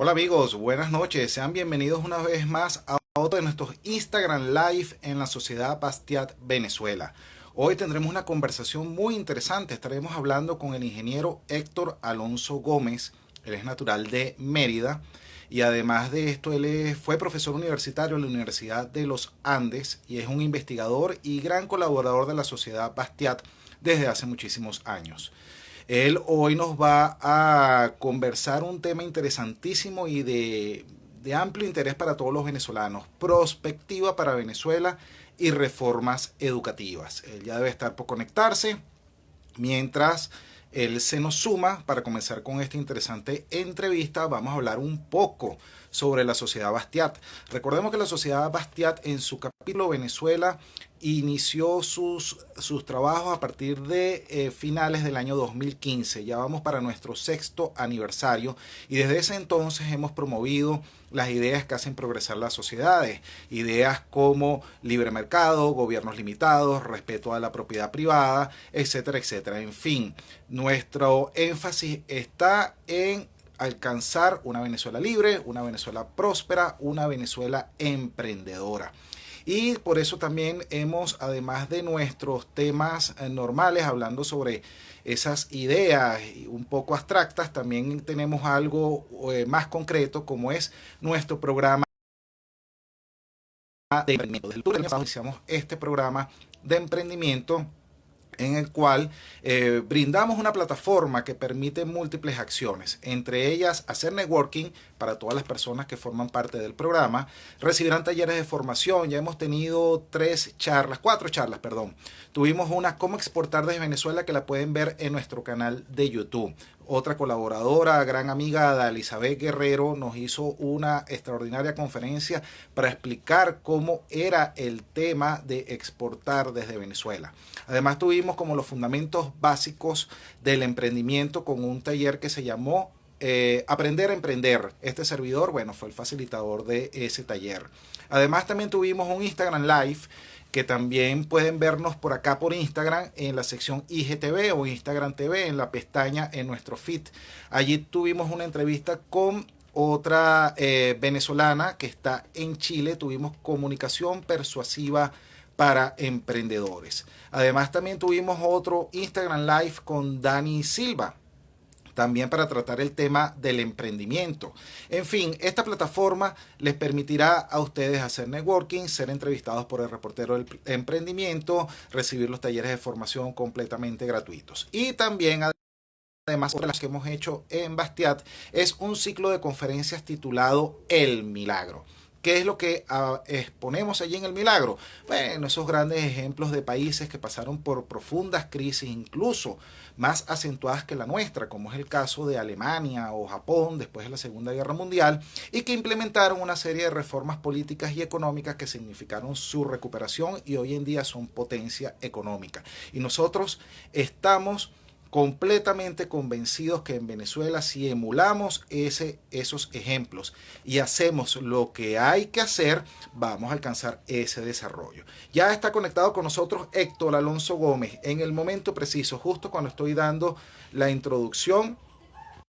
Hola amigos, buenas noches. Sean bienvenidos una vez más a otro de nuestros Instagram Live en la Sociedad Bastiat Venezuela. Hoy tendremos una conversación muy interesante. Estaremos hablando con el ingeniero Héctor Alonso Gómez. Él es natural de Mérida y además de esto fue profesor universitario en la Universidad de los Andes y es un investigador y gran colaborador de la Sociedad Bastiat desde hace muchísimos años. Él hoy nos va a conversar un tema interesantísimo y de amplio interés para todos los venezolanos, prospectiva para Venezuela y reformas educativas. Él ya debe estar por conectarse mientras él se nos suma. Para comenzar con esta interesante entrevista, vamos a hablar un poco sobre la Sociedad Bastiat. Recordemos que la Sociedad Bastiat en su capítulo Venezuela inició sus trabajos a partir de finales del año 2015. Ya vamos para nuestro sexto aniversario y desde ese entonces hemos promovido las ideas que hacen progresar las sociedades. Ideas como libre mercado, gobiernos limitados, respeto a la propiedad privada, etcétera, etcétera. En fin, nuestro énfasis está en alcanzar una Venezuela libre, una Venezuela próspera, una Venezuela emprendedora. Y por eso también hemos, además de nuestros temas normales, hablando sobre esas ideas un poco abstractas, también tenemos algo más concreto, como es nuestro programa de emprendimiento. Desde el tour del año pasado iniciamos este programa de emprendimiento en el cual brindamos una plataforma que permite múltiples acciones, entre ellas hacer networking para todas las personas que forman parte del programa, recibirán talleres de formación. Ya hemos tenido cuatro charlas, perdón. Tuvimos una cómo exportar desde Venezuela que la pueden ver en nuestro canal de YouTube. Otra colaboradora, gran amiga, Elizabeth Guerrero, nos hizo una extraordinaria conferencia para explicar cómo era el tema de exportar desde Venezuela. Además tuvimos como los fundamentos básicos del emprendimiento con un taller que se llamó Aprender a Emprender. Este servidor, bueno, fue el facilitador de ese taller. Además también tuvimos un Instagram Live que también pueden vernos por acá por Instagram en la sección IGTV o Instagram TV en la pestaña en nuestro feed. Allí tuvimos una entrevista con otra venezolana que está en Chile. Tuvimos comunicación persuasiva para emprendedores. Además también tuvimos otro Instagram Live con Dani Silva, también para tratar el tema del emprendimiento. En fin, esta plataforma les permitirá a ustedes hacer networking, ser entrevistados por el reportero del emprendimiento, recibir los talleres de formación completamente gratuitos. Y también, además, de las que hemos hecho en Bastiat, es un ciclo de conferencias titulado El Milagro. ¿Qué es lo que exponemos allí en El Milagro? Bueno, esos grandes ejemplos de países que pasaron por profundas crisis, incluso más acentuadas que la nuestra, como es el caso de Alemania o Japón después de la Segunda Guerra Mundial, y que implementaron una serie de reformas políticas y económicas que significaron su recuperación y hoy en día son potencia económica. Y nosotros estamos completamente convencidos que en Venezuela, si emulamos esos ejemplos y hacemos lo que hay que hacer, vamos a alcanzar ese desarrollo. Ya está conectado con nosotros Héctor Alonso Gómez en el momento preciso, justo cuando estoy dando la introducción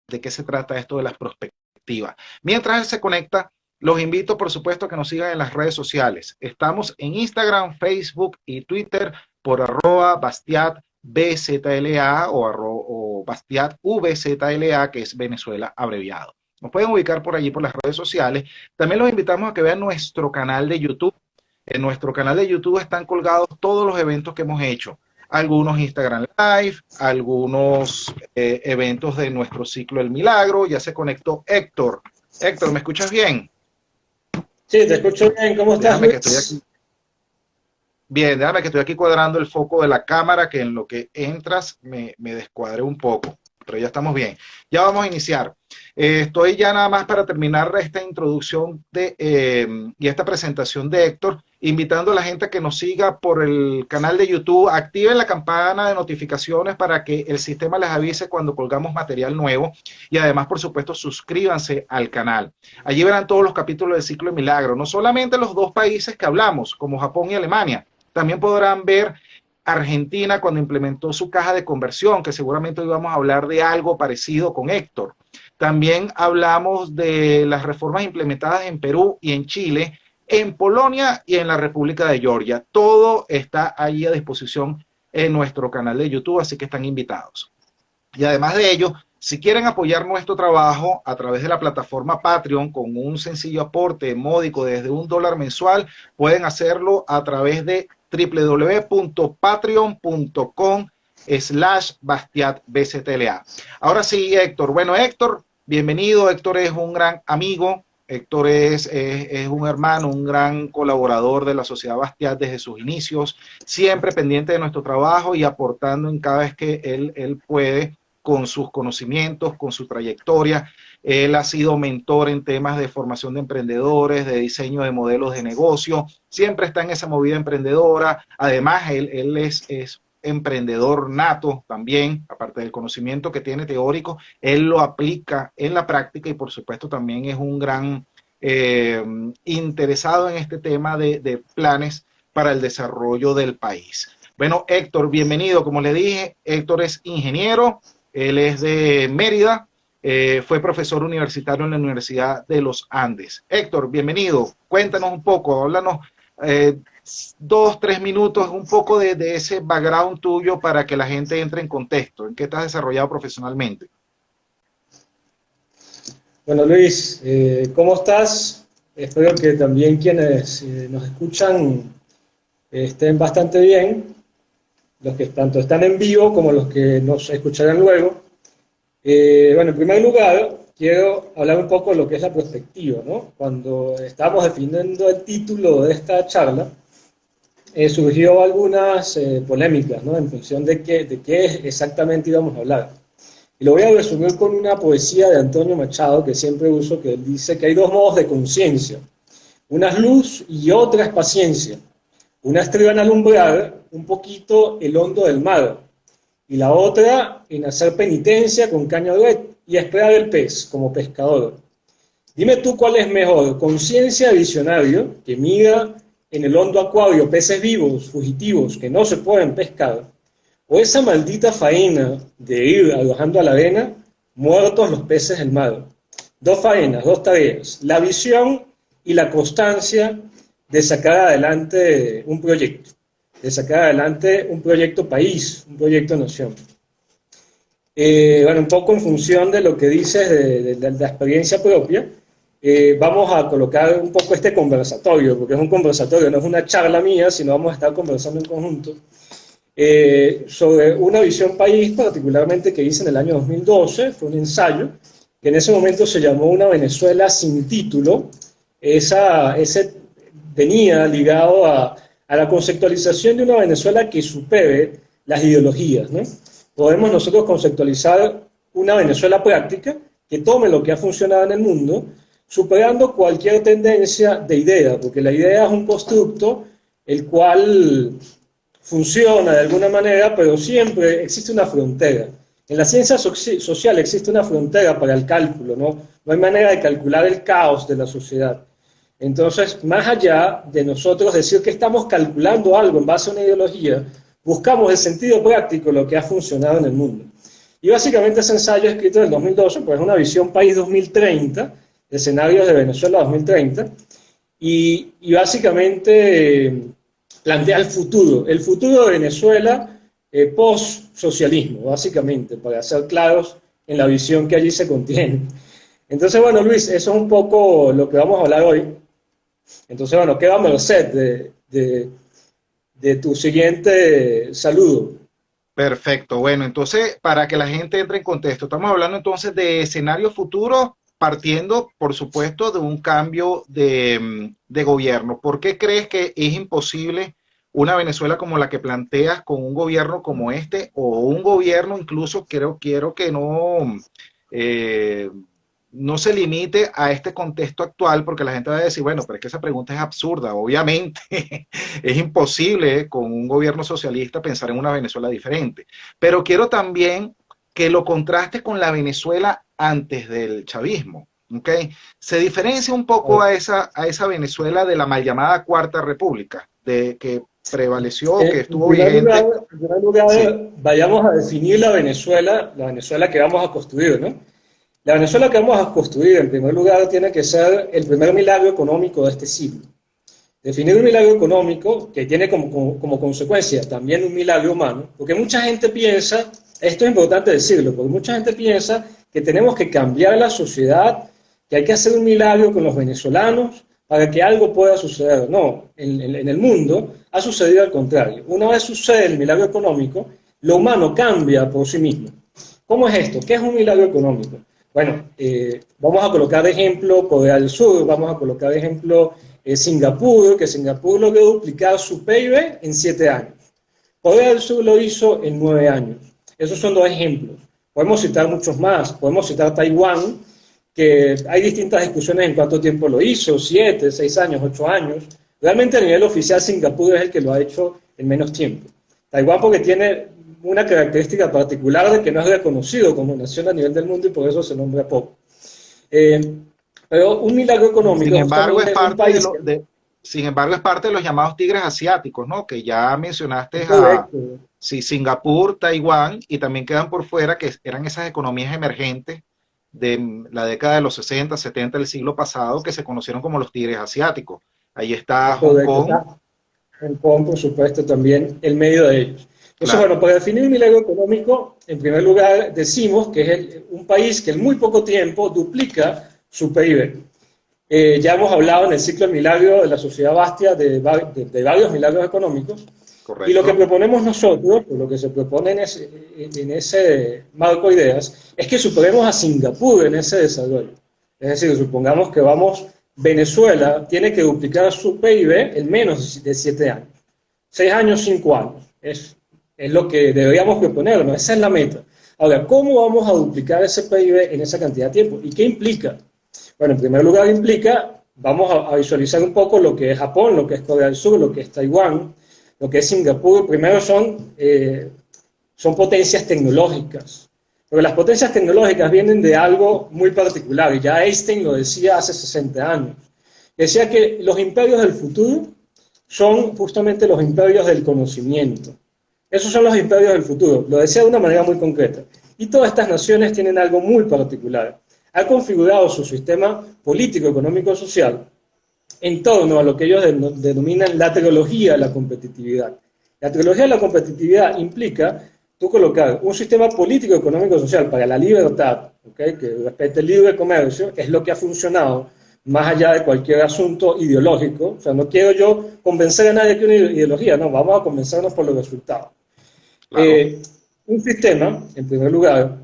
de qué se trata esto de las perspectivas. Mientras él se conecta, los invito, por supuesto, a que nos sigan en las redes sociales. Estamos en Instagram, Facebook y Twitter por @Bastiat BZLA o Bastiat VZLA, que es Venezuela abreviado. Nos pueden ubicar por allí por las redes sociales. También los invitamos a que vean nuestro canal de YouTube. En nuestro canal de YouTube están colgados todos los eventos que hemos hecho. Algunos Instagram Live, algunos eventos de nuestro ciclo El Milagro. Ya se conectó Héctor. Héctor, ¿me escuchas bien? Sí, te escucho bien. ¿Cómo estás, Déjame que estoy Luis? aquí. Bien, déjame que estoy aquí cuadrando el foco de la cámara, que en lo que entras me descuadré un poco, pero ya estamos bien. Ya vamos a iniciar. Estoy ya nada más para terminar esta introducción y esta presentación de Héctor, invitando a la gente a que nos siga por el canal de YouTube, activen la campana de notificaciones para que el sistema les avise cuando colgamos material nuevo y además, por supuesto, suscríbanse al canal. Allí verán todos los capítulos del Ciclo de Milagro, no solamente los dos países que hablamos, como Japón y Alemania. También podrán ver Argentina cuando implementó su caja de conversión, que seguramente hoy vamos a hablar de algo parecido con Héctor. También hablamos de las reformas implementadas en Perú y en Chile, en Polonia y en la República de Georgia. Todo está ahí a disposición en nuestro canal de YouTube, así que están invitados. Y además de ello, si quieren apoyar nuestro trabajo a través de la plataforma Patreon con un sencillo aporte módico desde $1 mensual, pueden hacerlo a través de www.patreon.com/BastiatBCTLA. Ahora sí, Héctor. Bueno, Héctor, bienvenido. Héctor es un gran amigo. Héctor es un hermano, un gran colaborador de la Sociedad Bastiat desde sus inicios, siempre pendiente de nuestro trabajo y aportando en cada vez que él puede con sus conocimientos, con su trayectoria. Él ha sido mentor en temas de formación de emprendedores, de diseño de modelos de negocio, siempre está en esa movida emprendedora. Además, él es emprendedor nato también, aparte del conocimiento que tiene teórico, él lo aplica en la práctica y por supuesto también es un gran interesado en este tema de planes para el desarrollo del país. Bueno, Héctor, bienvenido. Como le dije, Héctor es ingeniero, él es de Mérida, fue profesor universitario en la Universidad de los Andes. Héctor, bienvenido. Cuéntanos un poco, háblanos 2, 3 minutos, un poco de ese background tuyo para que la gente entre en contexto, en qué estás desarrollado profesionalmente. Bueno, Luis, ¿cómo estás? Espero que también quienes nos escuchan estén bastante bien, los que tanto están en vivo como los que nos escucharán luego. Bueno, en primer lugar, quiero hablar un poco de lo que es la perspectiva, ¿no? Cuando estábamos definiendo el título de esta charla, surgió algunas polémicas, ¿no? En función de qué exactamente íbamos a hablar. Y lo voy a resumir con una poesía de Antonio Machado que siempre uso, que él dice que hay dos modos de conciencia. Una es luz y otra es paciencia. Una estriba en alumbrar un poquito el hondo del mar, y la otra en hacer penitencia con caña de red y esperar el pez como pescador. Dime tú cuál es mejor, conciencia de visionario, que mira en el hondo acuario peces vivos, fugitivos, que no se pueden pescar, o esa maldita faena de ir arrojando a la arena, muertos los peces del mar. Dos faenas, dos tareas, la visión y la constancia de sacar adelante un proyecto, de sacar adelante un proyecto país, un proyecto nación. Bueno, un poco en función de lo que dices de la experiencia propia, vamos a colocar un poco este conversatorio, porque es un conversatorio, no es una charla mía, sino vamos a estar conversando en conjunto, sobre una visión país particularmente que hice en el año 2012, fue un ensayo, que en ese momento se llamó Una Venezuela sin título. Ese venía ligado a la conceptualización de una Venezuela que supere las ideologías, ¿no? Podemos nosotros conceptualizar una Venezuela práctica que tome lo que ha funcionado en el mundo, superando cualquier tendencia de idea, porque la idea es un constructo el cual funciona de alguna manera, pero siempre existe una frontera. En la ciencia social existe una frontera para el cálculo, ¿no? No hay manera de calcular el caos de la sociedad. Entonces, más allá de nosotros decir que estamos calculando algo en base a una ideología, buscamos el sentido práctico, lo que ha funcionado en el mundo. Y básicamente ese ensayo escrito en el 2012, pues es una visión país 2030, escenarios de Venezuela 2030, y básicamente plantea el futuro de Venezuela post-socialismo, básicamente, para ser claros en la visión que allí se contiene. Entonces, bueno, Luis, eso es un poco lo que vamos a hablar hoy. Entonces, bueno, quedo a merced de tu siguiente saludo. Perfecto. Bueno, entonces, para que la gente entre en contexto, estamos hablando entonces de escenarios futuros partiendo, por supuesto, de un cambio de gobierno. ¿Por qué crees que es imposible una Venezuela como la que planteas con un gobierno como este o un gobierno incluso, quiero que no se limite a este contexto actual, porque la gente va a decir, bueno, pero es que esa pregunta es absurda, obviamente es imposible con un gobierno socialista pensar en una Venezuela diferente, pero quiero también que lo contrastes con la Venezuela antes del chavismo, ¿ok? Se diferencia un poco a esa Venezuela de la mal llamada Cuarta República, de que prevaleció, que estuvo vigente. En primer lugar, sí, vayamos a definir la Venezuela que vamos a construir, ¿no? La Venezuela que vamos a construir, en primer lugar, tiene que ser el primer milagro económico de este siglo. Definir un milagro económico que tiene como consecuencia también un milagro humano, porque mucha gente piensa, esto es importante decirlo, porque mucha gente piensa que tenemos que cambiar la sociedad, que hay que hacer un milagro con los venezolanos para que algo pueda suceder. No, en el mundo ha sucedido al contrario. Una vez sucede el milagro económico, lo humano cambia por sí mismo. ¿Cómo es esto? ¿Qué es un milagro económico? Bueno, vamos a colocar de ejemplo Corea del Sur, vamos a colocar de ejemplo Singapur, que Singapur logró duplicar su PIB en 7 años. Corea del Sur lo hizo en 9 años. Esos son 2 ejemplos. Podemos citar muchos más. Podemos citar Taiwán, que hay distintas discusiones en cuánto tiempo lo hizo, 7, 6 años, 8 años. Realmente a nivel oficial Singapur es el que lo ha hecho en menos tiempo. Taiwán porque tiene una característica particular de que no es reconocido como nación a nivel del mundo y por eso se nombra poco. Pero un milagro económico. Sin embargo, sin embargo, es parte de los llamados tigres asiáticos, ¿no? Que ya mencionaste a sí, Singapur, Taiwán, y también quedan por fuera que eran esas economías emergentes de la década de los 60, 70 del siglo pasado que se conocieron como los tigres asiáticos. Ahí está Hong Kong. Hong Kong, por supuesto, también en medio de ellos. Entonces, claro, bueno, para definir un milagro económico, en primer lugar decimos que es un país que en muy poco tiempo duplica su PIB. Ya hemos hablado en el ciclo del milagro de la Sociedad Bastia de varios milagros económicos. Correcto. Y lo que proponemos nosotros, o lo que se propone en ese marco de ideas, es que superemos a Singapur en ese desarrollo. Es decir, supongamos que Venezuela tiene que duplicar su PIB en menos de 7 años. 6 años, 5 años. Es lo que deberíamos proponernos, esa es la meta. Ahora, ¿cómo vamos a duplicar ese PIB en esa cantidad de tiempo? ¿Y qué implica? Bueno, en primer lugar implica, vamos a visualizar un poco lo que es Japón, lo que es Corea del Sur, lo que es Taiwán, lo que es Singapur. Primero son potencias tecnológicas. Pero las potencias tecnológicas vienen de algo muy particular, y ya Einstein lo decía hace 60 años. Decía que los imperios del futuro son justamente los imperios del conocimiento. Esos son los imperios del futuro, lo decía de una manera muy concreta. Y todas estas naciones tienen algo muy particular. Han configurado su sistema político, económico, social en torno a lo que ellos denominan la trilogía de la competitividad. La trilogía de la competitividad implica tú colocar un sistema político, económico, social para la libertad, ¿okay? Que respete el libre comercio, es lo que ha funcionado más allá de cualquier asunto ideológico. O sea, no quiero yo convencer a nadie que una ideología, no, vamos a convencernos por los resultados. Claro. Un sistema, en primer lugar,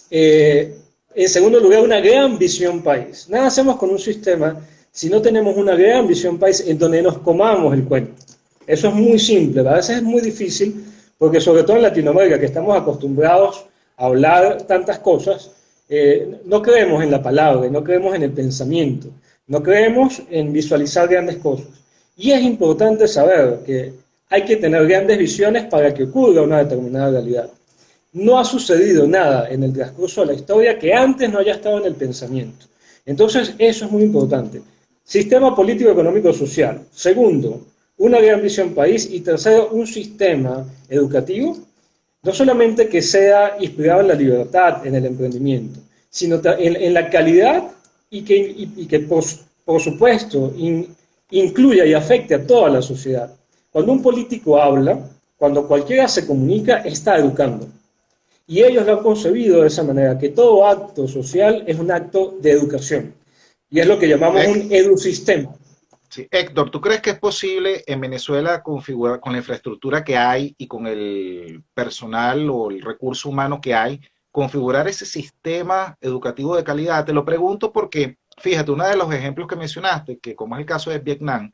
en segundo lugar, una gran visión país. Nada hacemos con un sistema si no tenemos una gran visión país en donde nos comamos el cuento. Eso es muy simple, a veces es muy difícil, porque sobre todo en Latinoamérica, que estamos acostumbrados a hablar tantas cosas, no creemos en la palabra, no creemos en el pensamiento, no creemos en visualizar grandes cosas. Y es importante saber que hay que tener grandes visiones para que ocurra una determinada realidad. No ha sucedido nada en el transcurso de la historia que antes no haya estado en el pensamiento. Entonces, eso es muy importante. Sistema político, económico, social. Segundo, una gran visión país. Y tercero, un sistema educativo, no solamente que sea inspirado en la libertad, en el emprendimiento, sino en la calidad y que por supuesto, incluya y afecte a toda la sociedad. Cuando un político habla, cuando cualquiera se comunica, está educando. Y ellos lo han concebido de esa manera, que todo acto social es un acto de educación. Y es lo que llamamos un edusistema. Sí. Héctor, ¿tú crees que es posible en Venezuela configurar con la infraestructura que hay y con el personal o el recurso humano que hay, configurar ese sistema educativo de calidad? Te lo pregunto porque, fíjate, uno de los ejemplos que mencionaste, que como es el caso de Vietnam,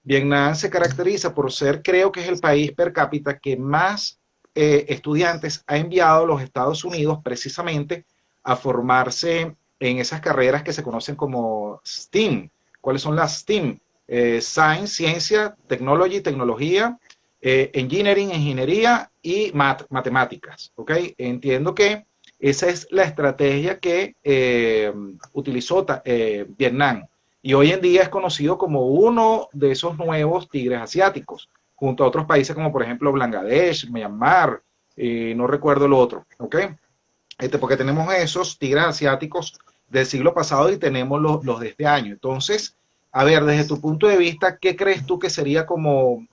Vietnam se caracteriza por ser, creo que es el país per cápita que más estudiantes ha enviado a los Estados Unidos precisamente a formarse en esas carreras que se conocen como STEAM. ¿Cuáles son las STEAM? Science, ciencia, technology, tecnología, engineering, ingeniería y matemáticas. ¿Okay? Entiendo que esa es la estrategia que utilizó Vietnam. Y hoy en día es conocido como uno de esos nuevos tigres asiáticos, junto a otros países como por ejemplo Bangladesh, Myanmar, no recuerdo el otro. ¿Okay? porque tenemos esos tigres asiáticos del siglo pasado y tenemos los de este año. Entonces, a ver, desde tu punto de vista, ¿qué crees tú que sería como,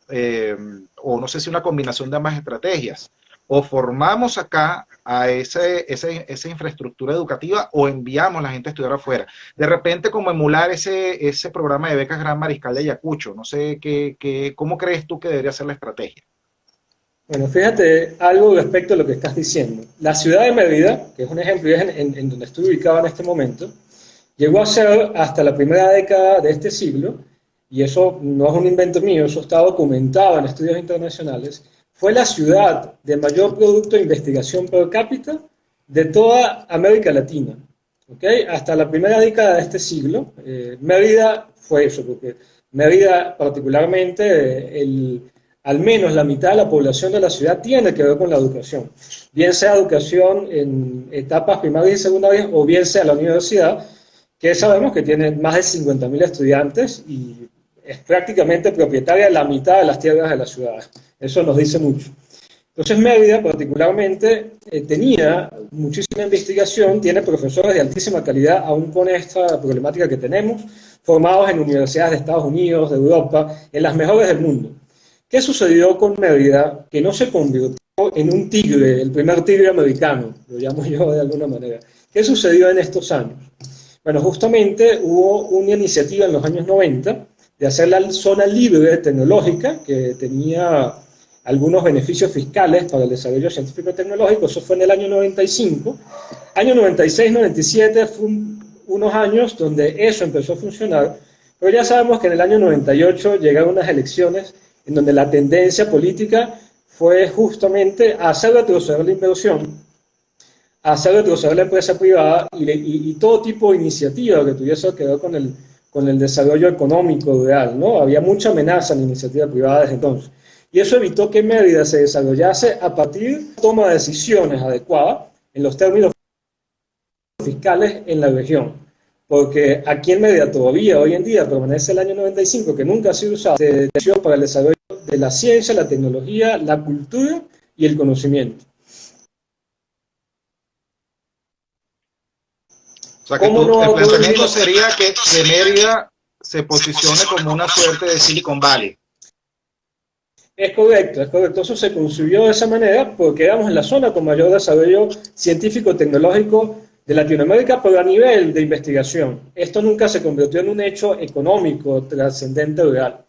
o no sé si una combinación de ambas estrategias? O formamos acá a esa infraestructura educativa o enviamos a la gente a estudiar afuera. De repente, como emular ese programa de becas Gran Mariscal de Ayacucho. No sé, ¿cómo crees tú que debería ser la estrategia? Bueno, fíjate algo respecto a lo que estás diciendo. La ciudad de Mérida, que es un ejemplo y es en donde estoy ubicado en este momento, llegó a ser hasta la primera década de este siglo, y eso no es un invento mío, eso está documentado en estudios internacionales, fue la ciudad de mayor producto de investigación per cápita de toda América Latina. ¿Okay? Hasta la primera década de este siglo, Mérida fue eso, porque Mérida particularmente, al menos la mitad de la población de la ciudad tiene que ver con la educación, bien sea educación en etapas primarias y secundarias o bien sea la universidad, que sabemos que tiene más de 50.000 estudiantes y es prácticamente propietaria de la mitad de las tierras de la ciudad. Eso nos dice mucho. Entonces Mérida particularmente tenía muchísima investigación, tiene profesores de altísima calidad, aún con esta problemática que tenemos, formados en universidades de Estados Unidos, de Europa, en las mejores del mundo. ¿Qué sucedió con Mérida? Que no se convirtió en un tigre, el primer tigre americano, lo llamo yo de alguna manera. ¿Qué sucedió en estos años? Bueno, justamente hubo una iniciativa en los años 90 de hacer la zona libre tecnológica, que tenía algunos beneficios fiscales para el desarrollo científico y tecnológico. Eso fue en el año 95. Año 96, 97 fue unos años donde eso empezó a funcionar, pero ya sabemos que en el año 98 llegaron unas elecciones en donde la tendencia política fue justamente a hacer retroceder la inversión, a hacer retroceder la empresa privada y todo tipo de iniciativa que tuviese que ver con el desarrollo económico real, ¿no? Había mucha amenaza en la iniciativa privada desde entonces. Y eso evitó que Mérida se desarrollase a partir de la toma de decisiones adecuadas en los términos fiscales en la región. Porque aquí en Mérida todavía, hoy en día, permanece el año 95, que nunca ha sido usado para el desarrollo de la ciencia, la tecnología, la cultura y el conocimiento. O sea, que el planteamiento sería que Mérida se posicione como una suerte de Silicon Valley. Es correcto, es correcto. Eso se construyó de esa manera porque éramos en la zona con mayor desarrollo científico-tecnológico de Latinoamérica, pero a nivel de investigación. Esto nunca se convirtió en un hecho económico trascendente real.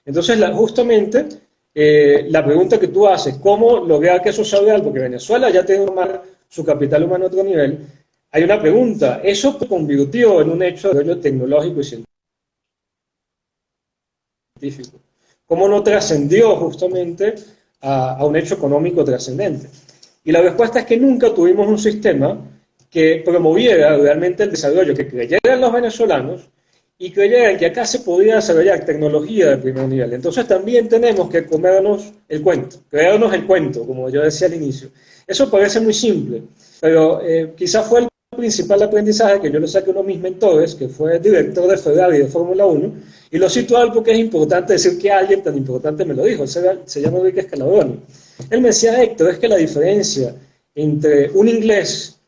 Entonces, justamente, la pregunta que tú haces, ¿cómo lograr que eso sea real? Porque Venezuela ya tiene su capital humano a otro nivel. Hay una pregunta, ¿eso se convirtió en un hecho de desarrollo tecnológico y científico? ¿Cómo no trascendió justamente a un hecho económico trascendente? Y la respuesta es que nunca tuvimos un sistema que promoviera realmente el desarrollo, que creyeran los venezolanos y creyeran que acá se podía desarrollar tecnología de primer nivel. Entonces también tenemos que comernos el cuento, creernos el cuento, como yo decía al inicio. Eso parece muy simple, pero quizás fue el principal aprendizaje que yo le saqué a uno de mis mentores, que fue director de Ferrari de Fórmula 1, y lo cito algo porque es importante decir que alguien tan importante me lo dijo, se llama Enrique Scalabrini. Él me decía, Héctor, es que la diferencia entre un inglés,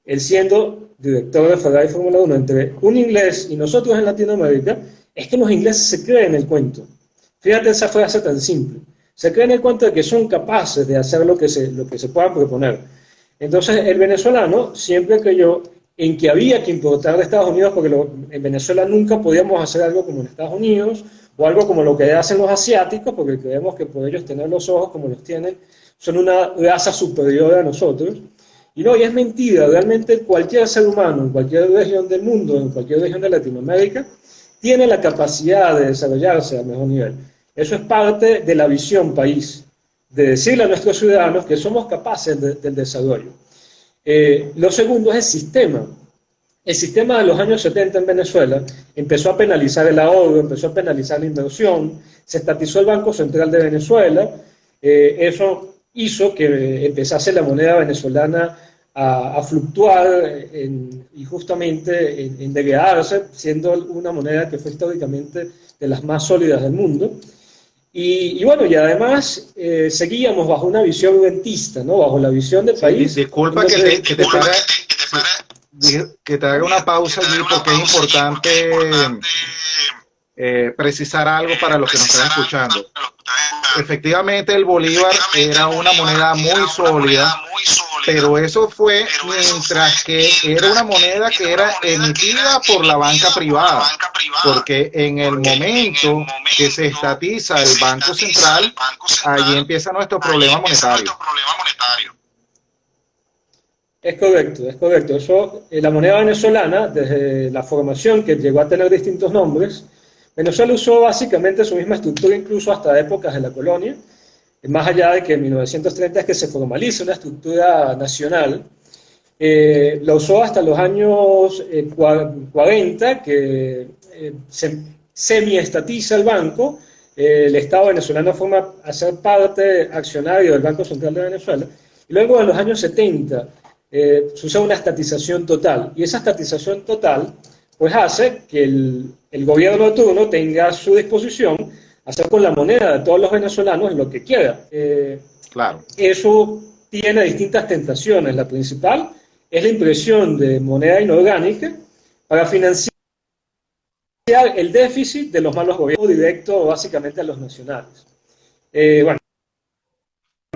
él siendo director de Ferrari Fórmula 1, entre un inglés y nosotros en Latinoamérica, es que los ingleses se creen el cuento. Fíjate esa frase tan simple. Se creen el cuento de que son capaces de hacer lo que se puedan proponer. Entonces, el venezolano siempre creyó en que había que importar de Estados Unidos porque en Venezuela nunca podíamos hacer algo como en Estados Unidos o algo como lo que hacen los asiáticos, porque creemos que por ellos tener los ojos como los tienen, son una raza superior a nosotros. Y no, y es mentira, realmente cualquier ser humano en cualquier región del mundo, en cualquier región de Latinoamérica, tiene la capacidad de desarrollarse a mejor nivel. Eso es parte de la visión país, de decirle a nuestros ciudadanos que somos capaces del desarrollo. Lo segundo es el sistema. El sistema de los años 70 en Venezuela empezó a penalizar el ahorro, empezó a penalizar la inversión, se estatizó el Banco Central de Venezuela, eso hizo que empezase la moneda venezolana a fluctuar y justamente en degradarse, siendo una moneda que fue históricamente de las más sólidas del mundo. Y bueno, y además seguíamos bajo una visión rentista, ¿no? Bajo la visión de Sí, país. disculpa Entonces, sí, que te haga una pausa allí porque es importante precisar algo para los que nos están escuchando. Efectivamente, el bolívar era una moneda muy sólida, pero eso fue mientras que era una moneda que era emitida por la banca privada, porque en el momento que se estatiza el Banco Central, allí empieza nuestro problema monetario. es correcto, es correcto. Eso, la moneda venezolana, desde la formación que llegó a tener distintos nombres, Venezuela usó básicamente su misma estructura incluso hasta épocas de la colonia, más allá de que en 1930 es que se formaliza una estructura nacional. La usó hasta los años 40, que se semiestatiza el banco, el Estado venezolano forma a ser parte accionario del Banco Central de Venezuela, y luego en los años 70 sucede una estatización total, y esa estatización total pues hace que el gobierno de turno tenga a su disposición hacer con la moneda de todos los venezolanos lo que quiera. Claro. Eso tiene distintas tentaciones. La principal es la impresión de moneda inorgánica para financiar el déficit de los malos gobiernos directo básicamente a los nacionales. Bueno,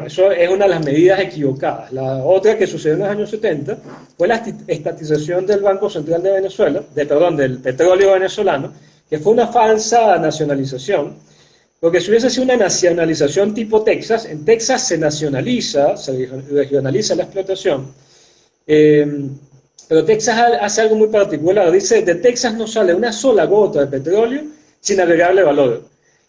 eso es una de las medidas equivocadas. La otra que sucedió en los años 70 fue la estatización del Banco Central de Venezuela, del petróleo venezolano, que fue una falsa nacionalización, porque si hubiese sido una nacionalización tipo Texas, en Texas se nacionaliza, se regionaliza la explotación, pero Texas hace algo muy particular, dice, de Texas no sale una sola gota de petróleo sin agregarle valor.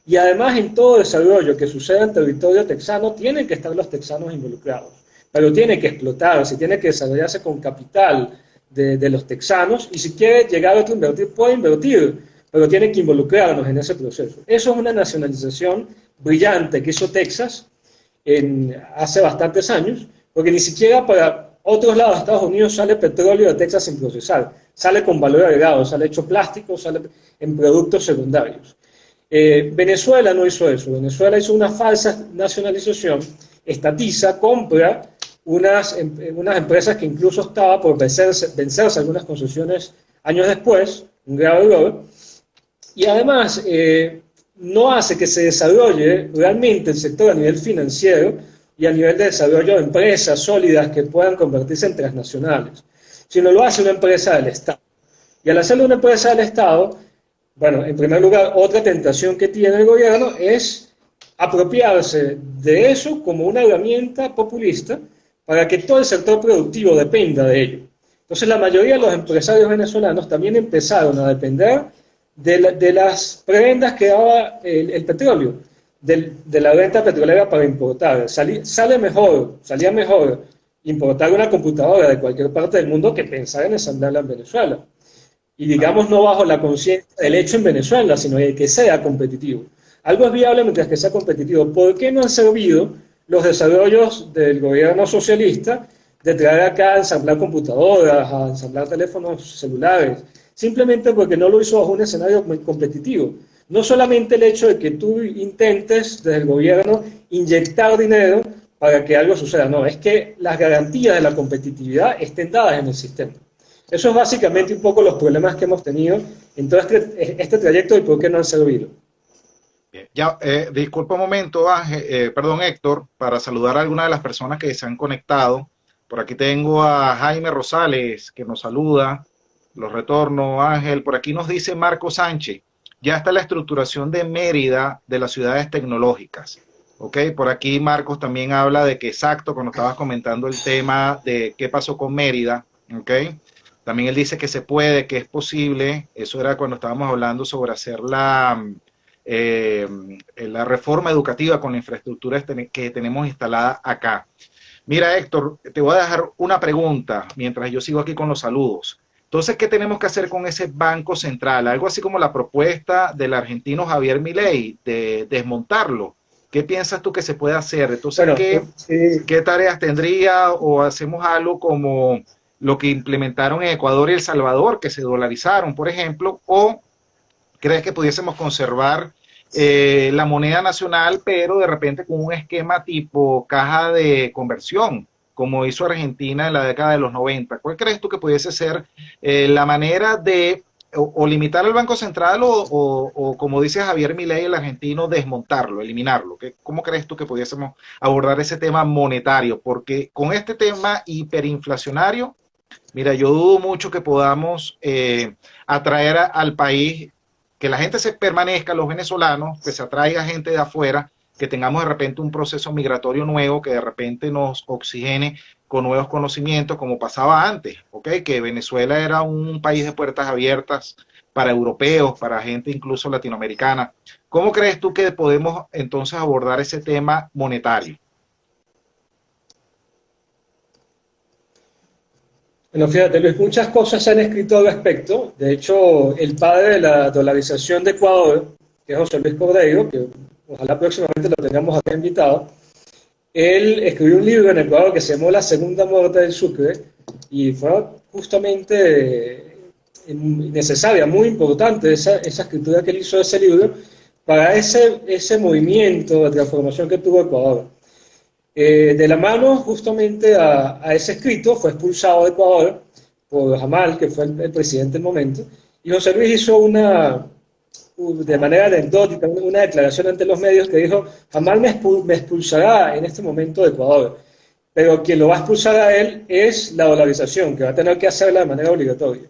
Y además en todo desarrollo que suceda en territorio texano tienen que estar los texanos involucrados, pero tiene que explotarse, tiene que desarrollarse con capital de los texanos, y si quiere llegar a otro invertir, puede invertir, pero tiene que involucrarnos en ese proceso. Eso es una nacionalización brillante que hizo Texas hace bastantes años, porque ni siquiera para otros lados de Estados Unidos sale petróleo de Texas sin procesar, sale con valor agregado, sale hecho plástico, sale en productos secundarios. Venezuela no hizo eso. Venezuela hizo una falsa nacionalización, estatiza, compra unas empresas que incluso estaba por vencerse algunas concesiones años después, un grave error, y además no hace que se desarrolle realmente el sector a nivel financiero y a nivel de desarrollo de empresas sólidas que puedan convertirse en transnacionales, sino lo hace una empresa del Estado. Y al hacerlo una empresa del Estado, bueno, en primer lugar, otra tentación que tiene el gobierno es apropiarse de eso como una herramienta populista para que todo el sector productivo dependa de ello. Entonces, la mayoría de los empresarios venezolanos también empezaron a depender de las prebendas que daba el petróleo, de la renta petrolera para importar. Salía mejor importar una computadora de cualquier parte del mundo que pensar en ensamblarla en Venezuela. Y digamos no bajo la conciencia del hecho en Venezuela, sino de que sea competitivo. Algo es viable mientras que sea competitivo. ¿Por qué no han servido los desarrollos del gobierno socialista de traer acá a ensamblar computadoras, a ensamblar teléfonos celulares? Simplemente porque no lo hizo bajo un escenario muy competitivo. No solamente el hecho de que tú intentes desde el gobierno inyectar dinero para que algo suceda, no, es que las garantías de la competitividad estén dadas en el sistema. Eso es básicamente un poco los problemas que hemos tenido en todo este trayecto y por qué no han servido. Bien. Ya, disculpa un momento, perdón Héctor, para saludar a algunas de las personas que se han conectado. Por aquí tengo a Jaime Rosales, que nos saluda. Los retorno, Ángel. Por aquí nos dice Marco Sánchez, ya está la estructuración de Mérida de las ciudades tecnológicas. Ok, por aquí Marcos también habla de que exacto, cuando estabas comentando el tema de qué pasó con Mérida, ok. También él dice que se puede, que es posible. Eso era cuando estábamos hablando sobre hacer la reforma educativa con la infraestructura que tenemos instalada acá. Mira, Héctor, te voy a dejar una pregunta mientras yo sigo aquí con los saludos. Entonces, ¿qué tenemos que hacer con ese Banco Central? Algo así como la propuesta del argentino Javier Milei de desmontarlo. ¿Qué piensas tú que se puede hacer? Entonces, bueno, ¿qué tareas tendría? ¿O hacemos algo como lo que implementaron en Ecuador y El Salvador, que se dolarizaron, por ejemplo? ¿O crees que pudiésemos conservar la moneda nacional, pero de repente con un esquema tipo caja de conversión, como hizo Argentina en la década de los 90. ¿Cuál crees tú que pudiese ser la manera de o limitar al Banco Central o, como dice Javier Milei, el argentino, desmontarlo, eliminarlo? ¿Cómo crees tú que pudiésemos abordar ese tema monetario? Porque con este tema hiperinflacionario, mira, yo dudo mucho que podamos atraer al país, que la gente se permanezca, los venezolanos, que se atraiga gente de afuera, que tengamos de repente un proceso migratorio nuevo, que de repente nos oxigene con nuevos conocimientos, como pasaba antes, ¿ok? Que Venezuela era un país de puertas abiertas para europeos, para gente incluso latinoamericana. ¿Cómo crees tú que podemos entonces abordar ese tema monetario? Bueno, fíjate, Luis, muchas cosas se han escrito al respecto. De hecho, el padre de la dolarización de Ecuador, que es José Luis Cordeiro, que ojalá próximamente lo tengamos acá invitado, él escribió un libro en Ecuador que se llamó La Segunda Muerte del Sucre, y fue justamente necesaria, muy importante esa escritura que él hizo de ese libro para ese movimiento de transformación que tuvo Ecuador. De la mano justamente a ese escrito fue expulsado de Ecuador por Jamal, que fue el presidente del momento, y José Luis hizo de manera anecdótica una declaración ante los medios que dijo: Jamal me expulsará en este momento de Ecuador, pero quien lo va a expulsar a él es la dolarización, que va a tener que hacerla de manera obligatoria.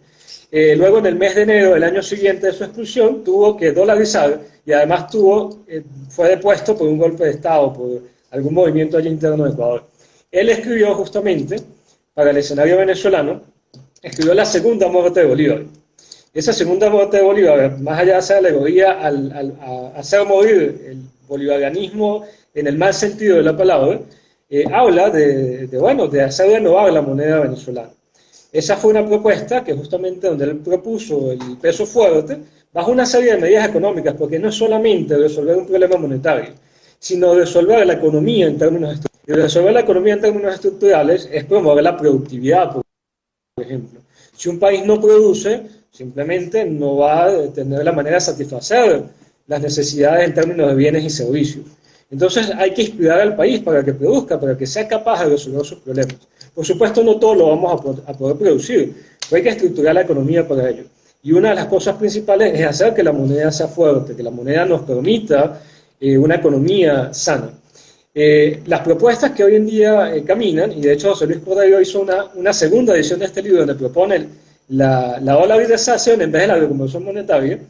Luego, en el mes de enero del año siguiente de su expulsión, tuvo que dolarizar y además fue depuesto por un golpe de Estado, por algún movimiento allí interno de Ecuador. Él escribió justamente, para el escenario venezolano, escribió La Segunda Muerte de Bolívar. Esa segunda muerte de Bolívar, más allá de hacer alegoría a hacer morir el bolivarianismo en el mal sentido de la palabra, habla de hacer renovar la moneda venezolana. Esa fue una propuesta que justamente donde él propuso el peso fuerte, bajo una serie de medidas económicas, porque no es solamente resolver un problema monetario, sino resolver la economía en términos estructurales. Y resolver la economía en términos estructurales es promover la productividad, por ejemplo. Si un país no produce, simplemente no va a tener la manera de satisfacer las necesidades en términos de bienes y servicios. Entonces hay que inspirar al país para que produzca, para que sea capaz de resolver sus problemas. Por supuesto, no todo lo vamos a poder producir, pero hay que estructurar la economía para ello. Y una de las cosas principales es hacer que la moneda sea fuerte, que la moneda nos permita una economía sana. Las propuestas que hoy en día caminan, y de hecho José Luis Cordeiro hizo una segunda edición de este libro donde propone la dolarización en vez de la reconversión monetaria,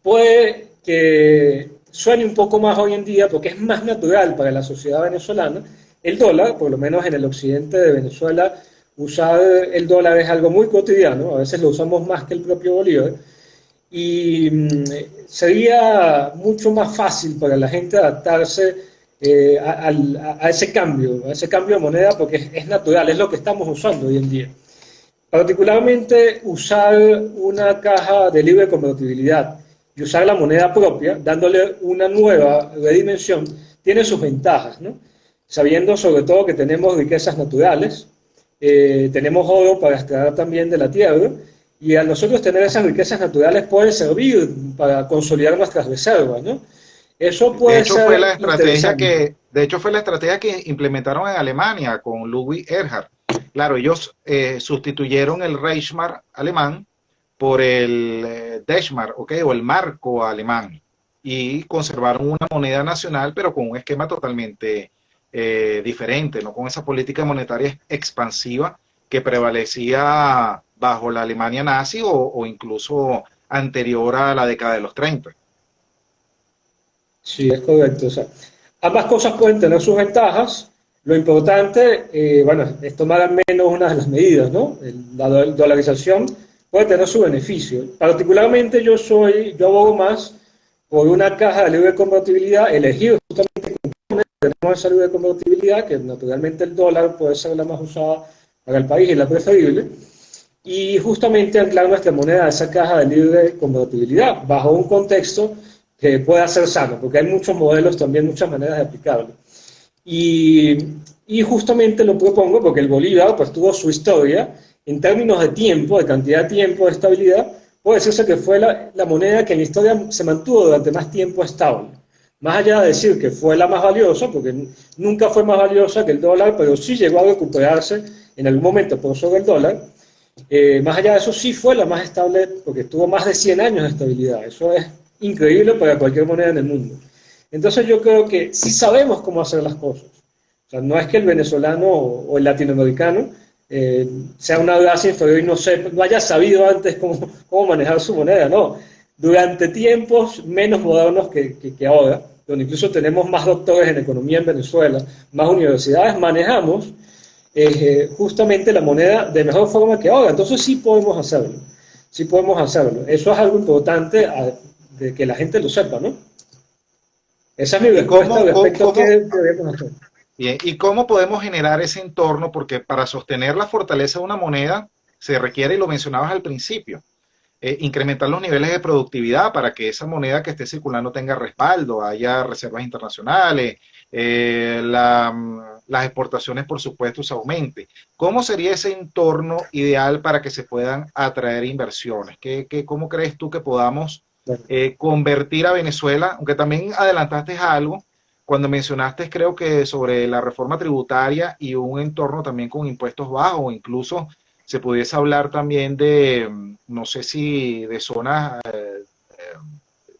puede que suene un poco más hoy en día porque es más natural para la sociedad venezolana. El dólar, por lo menos en el occidente de Venezuela, usar el dólar es algo muy cotidiano, a veces lo usamos más que el propio bolívar, y sería mucho más fácil para la gente adaptarse a ese cambio de moneda, porque es natural, es lo que estamos usando hoy en día. Particularmente usar una caja de libre convertibilidad y usar la moneda propia, dándole una nueva redimensión, tiene sus ventajas, ¿no? Sabiendo sobre todo que tenemos riquezas naturales, tenemos oro para extraer también de la tierra, y a nosotros tener esas riquezas naturales puede servir para consolidar nuestras reservas, ¿no? Eso De puede hecho, fue ser la estrategia interesante. que implementaron en Alemania con Ludwig Erhard. Claro, ellos sustituyeron el Reichsmark alemán por el Deutschmark, ¿ok? O el marco alemán, y conservaron una moneda nacional, pero con un esquema totalmente diferente, no con esa política monetaria expansiva que prevalecía bajo la Alemania nazi o incluso anterior a la década de los 30. Sí, es correcto. O sea, ambas cosas pueden tener sus ventajas. Lo importante, bueno, es tomar al menos una de las medidas, ¿no? La dolarización puede tener su beneficio. Particularmente yo abogo más por una caja de libre convertibilidad, elegido justamente como tenemos esa libre convertibilidad, que naturalmente el dólar puede ser la más usada para el país y la preferible, y justamente anclar nuestra moneda a esa caja de libre convertibilidad, bajo un contexto que pueda ser sano, porque hay muchos modelos también, muchas maneras de aplicarlo. Y, y justamente lo propongo porque el Bolívar pues tuvo su historia en términos de tiempo, de cantidad de tiempo, de estabilidad, puede decirse que fue la moneda que en la historia se mantuvo durante más tiempo estable. Más allá de decir que fue la más valiosa, porque nunca fue más valiosa que el dólar, pero sí llegó a recuperarse en algún momento por sobre el dólar. Más allá de eso, sí fue la más estable porque tuvo más de 100 años de estabilidad. Eso es increíble para cualquier moneda en el mundo. Entonces yo creo que sí sabemos cómo hacer las cosas. O sea, no es que el venezolano o el latinoamericano sea una raza inferior y no haya sabido antes cómo manejar su moneda, no. Durante tiempos menos modernos que ahora, donde incluso tenemos más doctores en economía en Venezuela, más universidades, manejamos justamente la moneda de mejor forma que ahora. Entonces sí podemos hacerlo, sí podemos hacerlo. Eso es algo importante de que la gente lo sepa, ¿no? Esa es mi ¿Y respuesta cómo, respecto a qué cómo, debemos hacer. bien, ¿y cómo podemos generar ese entorno? Porque para sostener la fortaleza de una moneda se requiere, y lo mencionabas al principio, incrementar los niveles de productividad para que esa moneda que esté circulando tenga respaldo, haya reservas internacionales, las exportaciones, por supuesto, se aumente. ¿Cómo sería ese entorno ideal para que se puedan atraer inversiones? ¿Cómo crees tú que podamos Bueno, convertir a Venezuela? Aunque también adelantaste algo cuando mencionaste, creo que sobre la reforma tributaria y un entorno también con impuestos bajos, o incluso se pudiese hablar también de, no sé si de zonas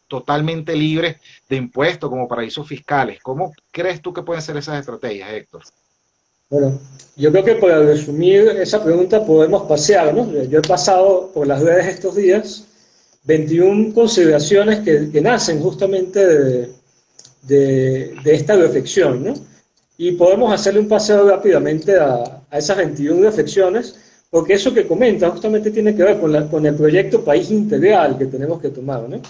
totalmente libres de impuestos como paraísos fiscales. ¿Cómo crees tú que pueden ser esas estrategias, Héctor? bueno, yo creo que para resumir esa pregunta podemos pasear, ¿no? Yo he pasado por las redes estos días 21 consideraciones que nacen justamente de esta reflexión, ¿no? Y podemos hacerle un paseo rápidamente a esas 21 reflexiones, porque eso que comenta justamente tiene que ver con el proyecto País Integral que tenemos que tomar, ¿no?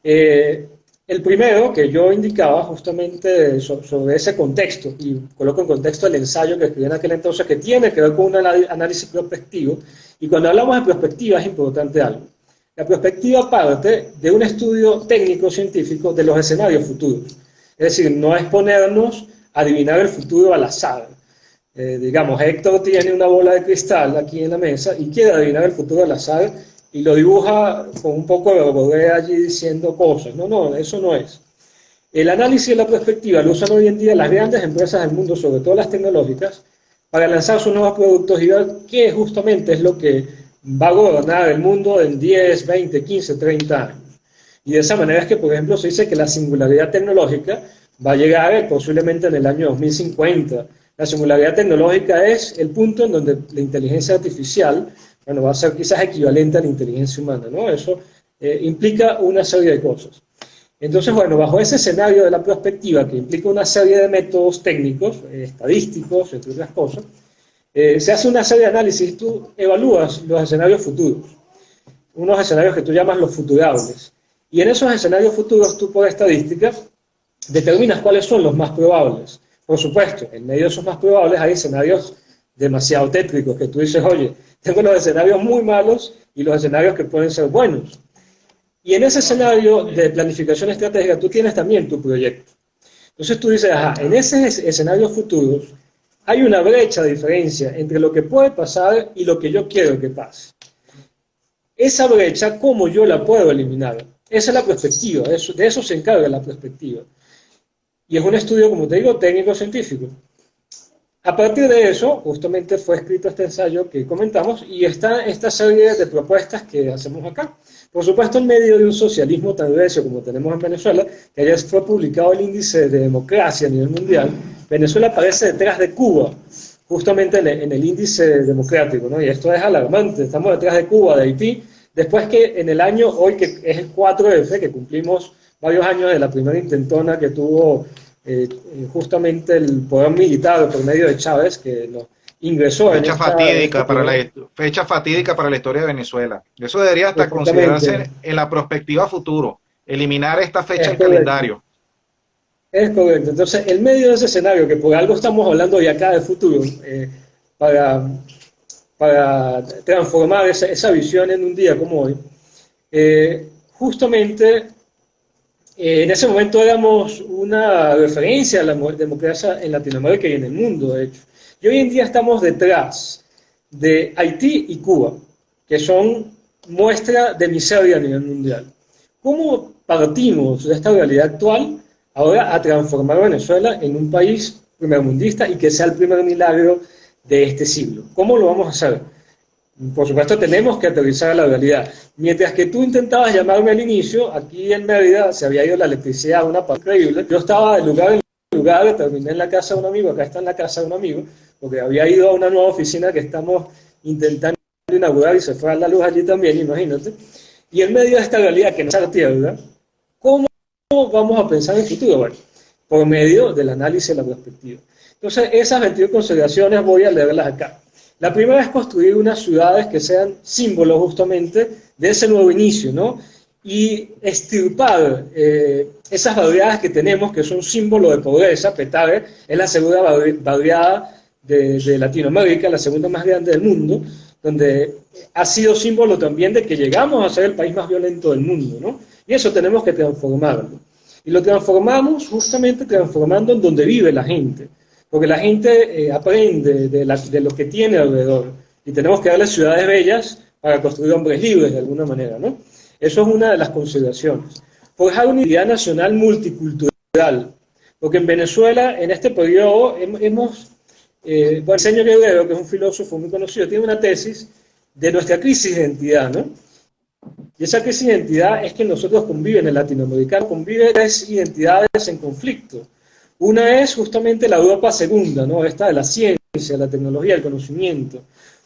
El primero que yo indicaba justamente sobre ese contexto, y coloco en contexto el ensayo que escribí en aquel entonces, que tiene que ver con un análisis prospectivo, y cuando hablamos de perspectiva es importante algo. La perspectiva parte de un estudio técnico-científico de los escenarios futuros. Es decir, no es ponernos a adivinar el futuro al azar. Digamos, Héctor tiene una bola de cristal aquí en la mesa y quiere adivinar el futuro al azar y lo dibuja con un poco de verborrea allí diciendo cosas. No, no, eso no es. El análisis de la perspectiva lo usan hoy en día las grandes empresas del mundo, sobre todo las tecnológicas, para lanzar sus nuevos productos y ver qué justamente es lo que va a gobernar el mundo en 10, 20, 15, 30 años. Y de esa manera es que, por ejemplo, se dice que la singularidad tecnológica va a llegar posiblemente en el año 2050. La singularidad tecnológica es el punto en donde la inteligencia artificial, bueno, va a ser quizás equivalente a la inteligencia humana, ¿no? Eso implica una serie de cosas. Entonces, bueno, bajo ese escenario de la perspectiva, que implica una serie de métodos técnicos, estadísticos, entre otras cosas, se hace una serie de análisis y tú evalúas los escenarios futuros, unos escenarios que tú llamas los futurables. Y en esos escenarios futuros, tú por estadísticas, determinas cuáles son los más probables. Por supuesto, en medio de esos más probables hay escenarios demasiado tétricos, que tú dices, oye, tengo los escenarios muy malos y los escenarios que pueden ser buenos. Y en ese escenario de planificación estratégica, tú tienes también tu proyecto. Entonces tú dices, ajá, en esos escenarios futuros hay una brecha de diferencia entre lo que puede pasar y lo que yo quiero que pase. Esa brecha, ¿cómo yo la puedo eliminar? Esa es la perspectiva, de eso se encarga la perspectiva. Y es un estudio, como te digo, técnico-científico. A partir de eso, justamente fue escrito este ensayo que comentamos y está esta serie de propuestas que hacemos acá. Por supuesto, en medio de un socialismo tan recio como tenemos en Venezuela, que ayer fue publicado el índice de democracia a nivel mundial, Venezuela aparece detrás de Cuba, justamente en el índice democrático, ¿no? Y esto es alarmante, estamos detrás de Cuba, de Haití, después que en el año, hoy que es el 4F, que cumplimos varios años de la primera intentona que tuvo justamente el poder militar por medio de Chávez, que nos ingresó en Fecha esta... fatídica para fecha fatídica para la historia de Venezuela. Eso debería hasta Exactamente. considerarse en la perspectiva futuro, eliminar esta fecha Es del correcto. calendario. Es correcto. Entonces, en medio de ese escenario, que por algo estamos hablando hoy acá de futuro, para, para transformar esa visión en un día como hoy, justamente en ese momento éramos una referencia a la democracia en Latinoamérica y en el mundo, de hecho. Y hoy en día estamos detrás de Haití y Cuba, que son muestra de miseria a nivel mundial. ¿Cómo partimos de esta realidad actual ahora a transformar Venezuela en un país primermundista y que sea el primer milagro de este siglo? ¿Cómo lo vamos a hacer? Por supuesto, tenemos que aterrizar a la realidad. Mientras que tú intentabas llamarme al inicio, aquí en Mérida se había ido la electricidad, una parte increíble. Yo estaba de lugar en lugar, terminé en la casa de un amigo, acá está en la casa de un amigo, porque había ido a una nueva oficina que estamos intentando inaugurar y se fue a la luz allí también, imagínate. Y en medio de esta realidad que nos da tierra, ¿cómo vamos a pensar en el futuro? Bueno, por medio del análisis de la perspectiva. Entonces, esas 22 consideraciones voy a leerlas acá. La primera es construir unas ciudades que sean símbolos justamente de ese nuevo inicio, ¿no? Y extirpar esas barriadas que tenemos, que son símbolos de pobreza. Petare es la segunda barriada de Latinoamérica, la segunda más grande del mundo, donde ha sido símbolo también de que llegamos a ser el país más violento del mundo, ¿no? Y eso tenemos que transformarlo. Y lo transformamos justamente transformando en donde vive la gente. Porque la gente aprende de lo que tiene alrededor. Y tenemos que darle ciudades bellas para construir hombres libres de alguna manera, ¿no? Eso es una de las consideraciones. Forjar una unidad nacional multicultural. Porque en Venezuela, en este periodo, hemos... bueno, el señor Guerrero, que es un filósofo muy conocido, tiene una tesis de nuestra crisis de identidad, ¿no? Y esa crisis de identidad es que nosotros conviven, el latinoamericano convive tres identidades en conflicto. Una es justamente la Europa segunda, ¿no? Esta de la ciencia, la tecnología, el conocimiento.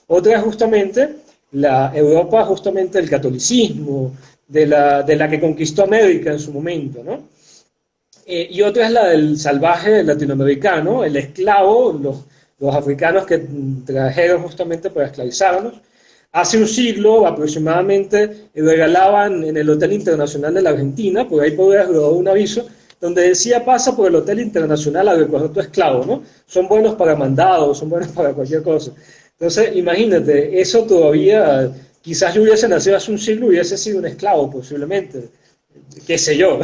Otra es justamente la Europa justamente del catolicismo, de la que conquistó América en su momento, ¿no? Y otra es la del salvaje latinoamericano, el esclavo, los africanos que trajeron justamente para esclavizarnos. Hace un siglo aproximadamente regalaban en el Hotel Internacional de la Argentina, por ahí podrías grabar un aviso, donde decía: pasa por el Hotel Internacional a recoger tu esclavo, ¿no? Son buenos para mandados, son buenos para cualquier cosa. Entonces, imagínate, eso todavía, quizás yo hubiese nacido hace un siglo y hubiese sido un esclavo, posiblemente, qué sé yo.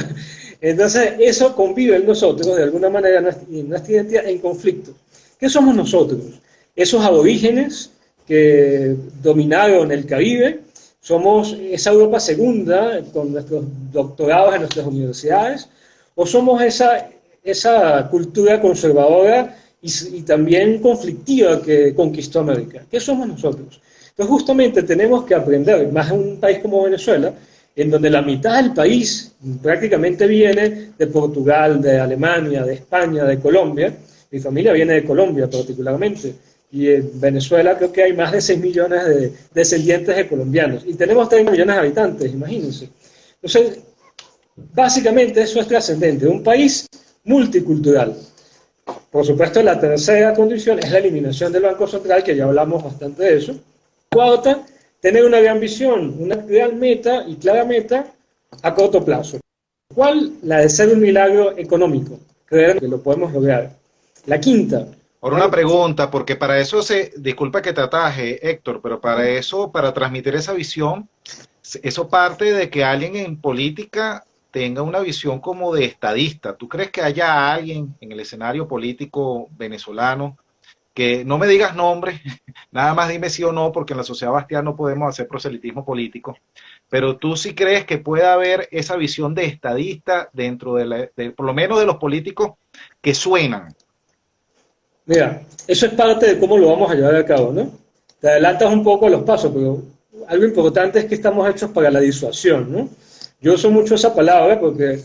Entonces, eso convive en nosotros, de alguna manera, nuestra identidad en conflicto. ¿Qué somos nosotros? Esos aborígenes que dominaron el Caribe, somos esa Europa segunda, con nuestros doctorados en nuestras universidades, o somos esa cultura conservadora y también conflictiva que conquistó América. ¿Qué somos nosotros? Entonces justamente tenemos que aprender, más en un país como Venezuela, en donde la mitad del país prácticamente viene de Portugal, de Alemania, de España, de Colombia. Mi familia viene de Colombia particularmente, y en Venezuela creo que hay más de 6 millones de descendientes de colombianos, y tenemos 30 millones de habitantes, imagínense. Entonces, básicamente eso es trascendente, un país multicultural. Por supuesto, la tercera condición es la eliminación del Banco Central, que ya hablamos bastante de eso. Cuarta, tener una gran visión, una gran meta y clara meta a corto plazo. ¿Cuál? La de ser un milagro económico, creer que lo podemos lograr. La quinta. Por una pregunta, porque para eso disculpa que te ataje, Héctor, pero para eso, para transmitir esa visión, eso parte de que alguien en política tenga una visión como de estadista. ¿Tú crees que haya alguien en el escenario político venezolano, que no me digas nombres, nada más dime sí o no, porque en la sociedad Bastián no podemos hacer proselitismo político, pero tú sí crees que puede haber esa visión de estadista dentro por lo menos de los políticos que suenan? Mira, eso es parte de cómo lo vamos a llevar a cabo, ¿no? Te adelantas un poco a los pasos, pero algo importante es que estamos hechos para la disuasión, ¿no? Yo uso mucho esa palabra porque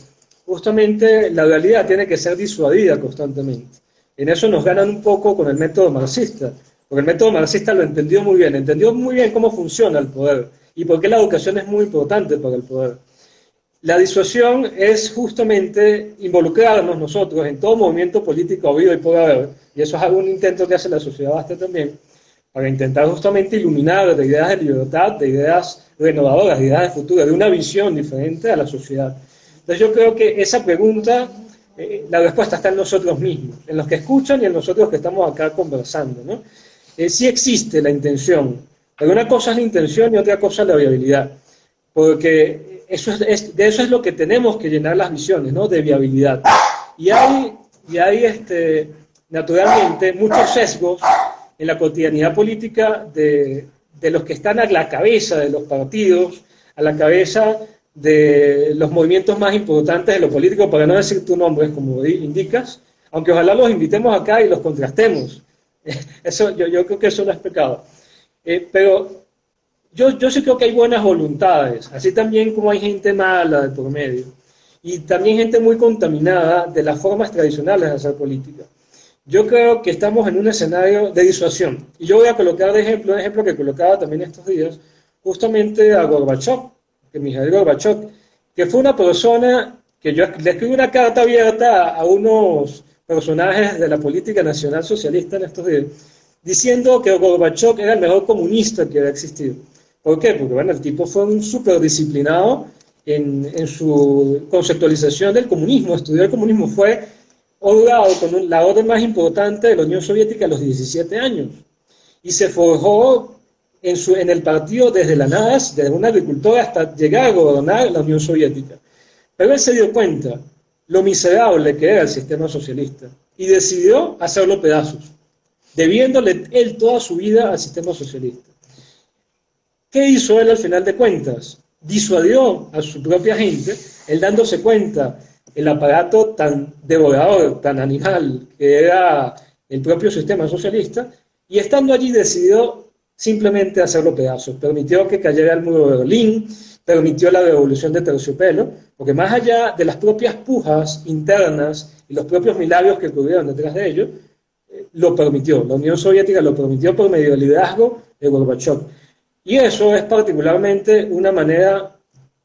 justamente la realidad tiene que ser disuadida constantemente. En eso nos ganan un poco con el método marxista, porque el método marxista lo entendió muy bien cómo funciona el poder y por qué la educación es muy importante para el poder. La disuasión es justamente involucrarnos nosotros en todo movimiento político habido y por haber, y eso es algún intento que hace la sociedad Baste también, para intentar justamente iluminar de ideas de libertad, de ideas renovadoras, de ideas de futuro, de una visión diferente a la sociedad. Entonces yo creo que esa pregunta, la respuesta está en nosotros mismos, en los que escuchan y en nosotros que estamos acá conversando, ¿no? Sí existe la intención, pero una cosa es la intención y otra cosa es la viabilidad, porque de eso es lo que tenemos que llenar las visiones, ¿no? De viabilidad. Y hay naturalmente muchos sesgos en la cotidianidad política de de los que están a la cabeza de los partidos, a la cabeza de los movimientos más importantes de lo político, para no decir tu nombre, como indicas, aunque ojalá los invitemos acá y los contrastemos. Eso, yo creo que eso no es pecado. Pero yo sí creo que hay buenas voluntades, así también como hay gente mala de por medio, y también gente muy contaminada de las formas tradicionales de hacer política. Yo creo que estamos en un escenario de disuasión, y yo voy a colocar de ejemplo, un ejemplo que colocaba también estos días, justamente a Gorbachev, que Mikhail Gorbachev, que fue una persona que yo le escribí una carta abierta a unos personajes de la política nacional socialista en estos días, diciendo que Gorbachev era el mejor comunista que había existido. ¿Por qué? Porque bueno, el tipo fue un súper disciplinado en su conceptualización del comunismo, estudió el comunismo, fue ordenado con la orden más importante de la Unión Soviética a los 17 años y se forjó en el partido desde la nada, desde un agricultor hasta llegar a gobernar la Unión Soviética. Pero él se dio cuenta lo miserable que era el sistema socialista y decidió hacerlo pedazos, debiéndole él toda su vida al sistema socialista. ¿Qué hizo él al final de cuentas? Disuadió a su propia gente, él dándose cuenta el aparato tan devorador, tan animal que era el propio sistema socialista, y estando allí decidió simplemente hacerlo pedazos. Permitió que cayera el muro de Berlín, permitió la revolución de terciopelo, porque más allá de las propias pujas internas y los propios milagros que ocurrieron detrás de ello, lo permitió. La Unión Soviética lo permitió por medio del liderazgo de Gorbachev. Y eso es particularmente una manera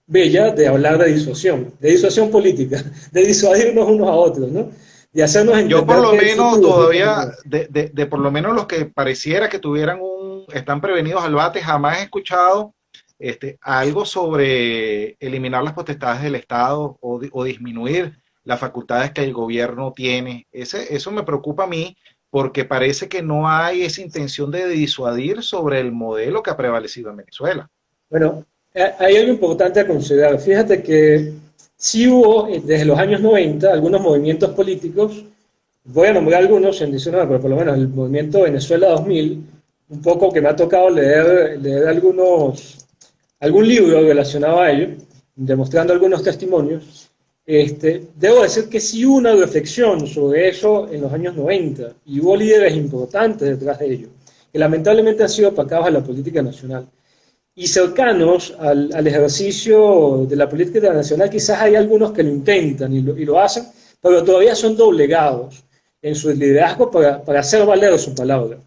bella de hablar de disuasión política, de disuadirnos unos a otros, ¿no? De hacernos entender. Yo por lo menos todavía, de por lo menos los que pareciera que están prevenidos al bate, jamás he escuchado algo sobre eliminar las potestades del Estado o disminuir las facultades que el gobierno tiene. Eso me preocupa a mí, porque parece que no hay esa intención de disuadir sobre el modelo que ha prevalecido en Venezuela. Bueno, hay algo importante a considerar. Fíjate que sí hubo, desde los años 90, algunos movimientos políticos, voy a nombrar algunos en 19, pero por lo menos el movimiento Venezuela 2000, un poco que me ha tocado leer algún libro relacionado a ello, demostrando algunos testimonios. Debo decir que sí hubo una reflexión sobre eso en los años 90 y hubo líderes importantes detrás de ello, que lamentablemente han sido opacados a la política nacional. Y cercanos al ejercicio de la política internacional, quizás hay algunos que lo intentan y lo hacen, pero todavía son doblegados en su liderazgo para hacer valer su palabra.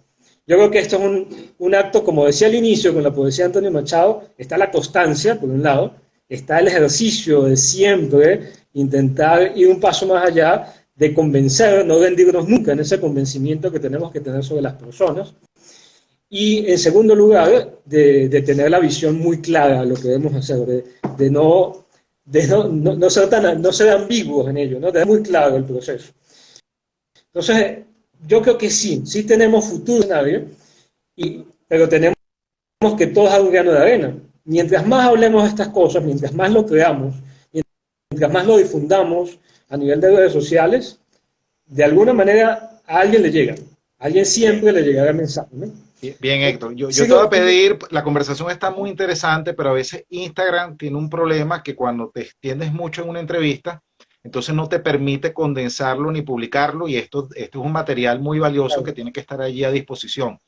Yo creo que esto es un acto, como decía al inicio con la poesía de Antonio Machado, está la constancia, por un lado, está el ejercicio de siempre intentar ir un paso más allá de convencer, no rendirnos nunca en ese convencimiento que tenemos que tener sobre las personas. Y en segundo lugar, de tener la visión muy clara de lo que debemos hacer, de no ser ambiguos en ello, ¿no? De tener muy claro el proceso. Entonces, yo creo que sí tenemos futuro en nadie, pero tenemos que todos dar un grano de arena. Mientras más hablemos de estas cosas, mientras más lo creamos, mientras más lo difundamos a nivel de redes sociales, de alguna manera a alguien le llega. A alguien siempre le llegará el mensaje, ¿no? Bien, Héctor, yo te voy a pedir, la conversación está muy interesante, pero a veces Instagram tiene un problema que cuando te extiendes mucho en una entrevista, entonces no te permite condensarlo ni publicarlo, y esto es un material muy valioso que tiene que estar allí a disposición.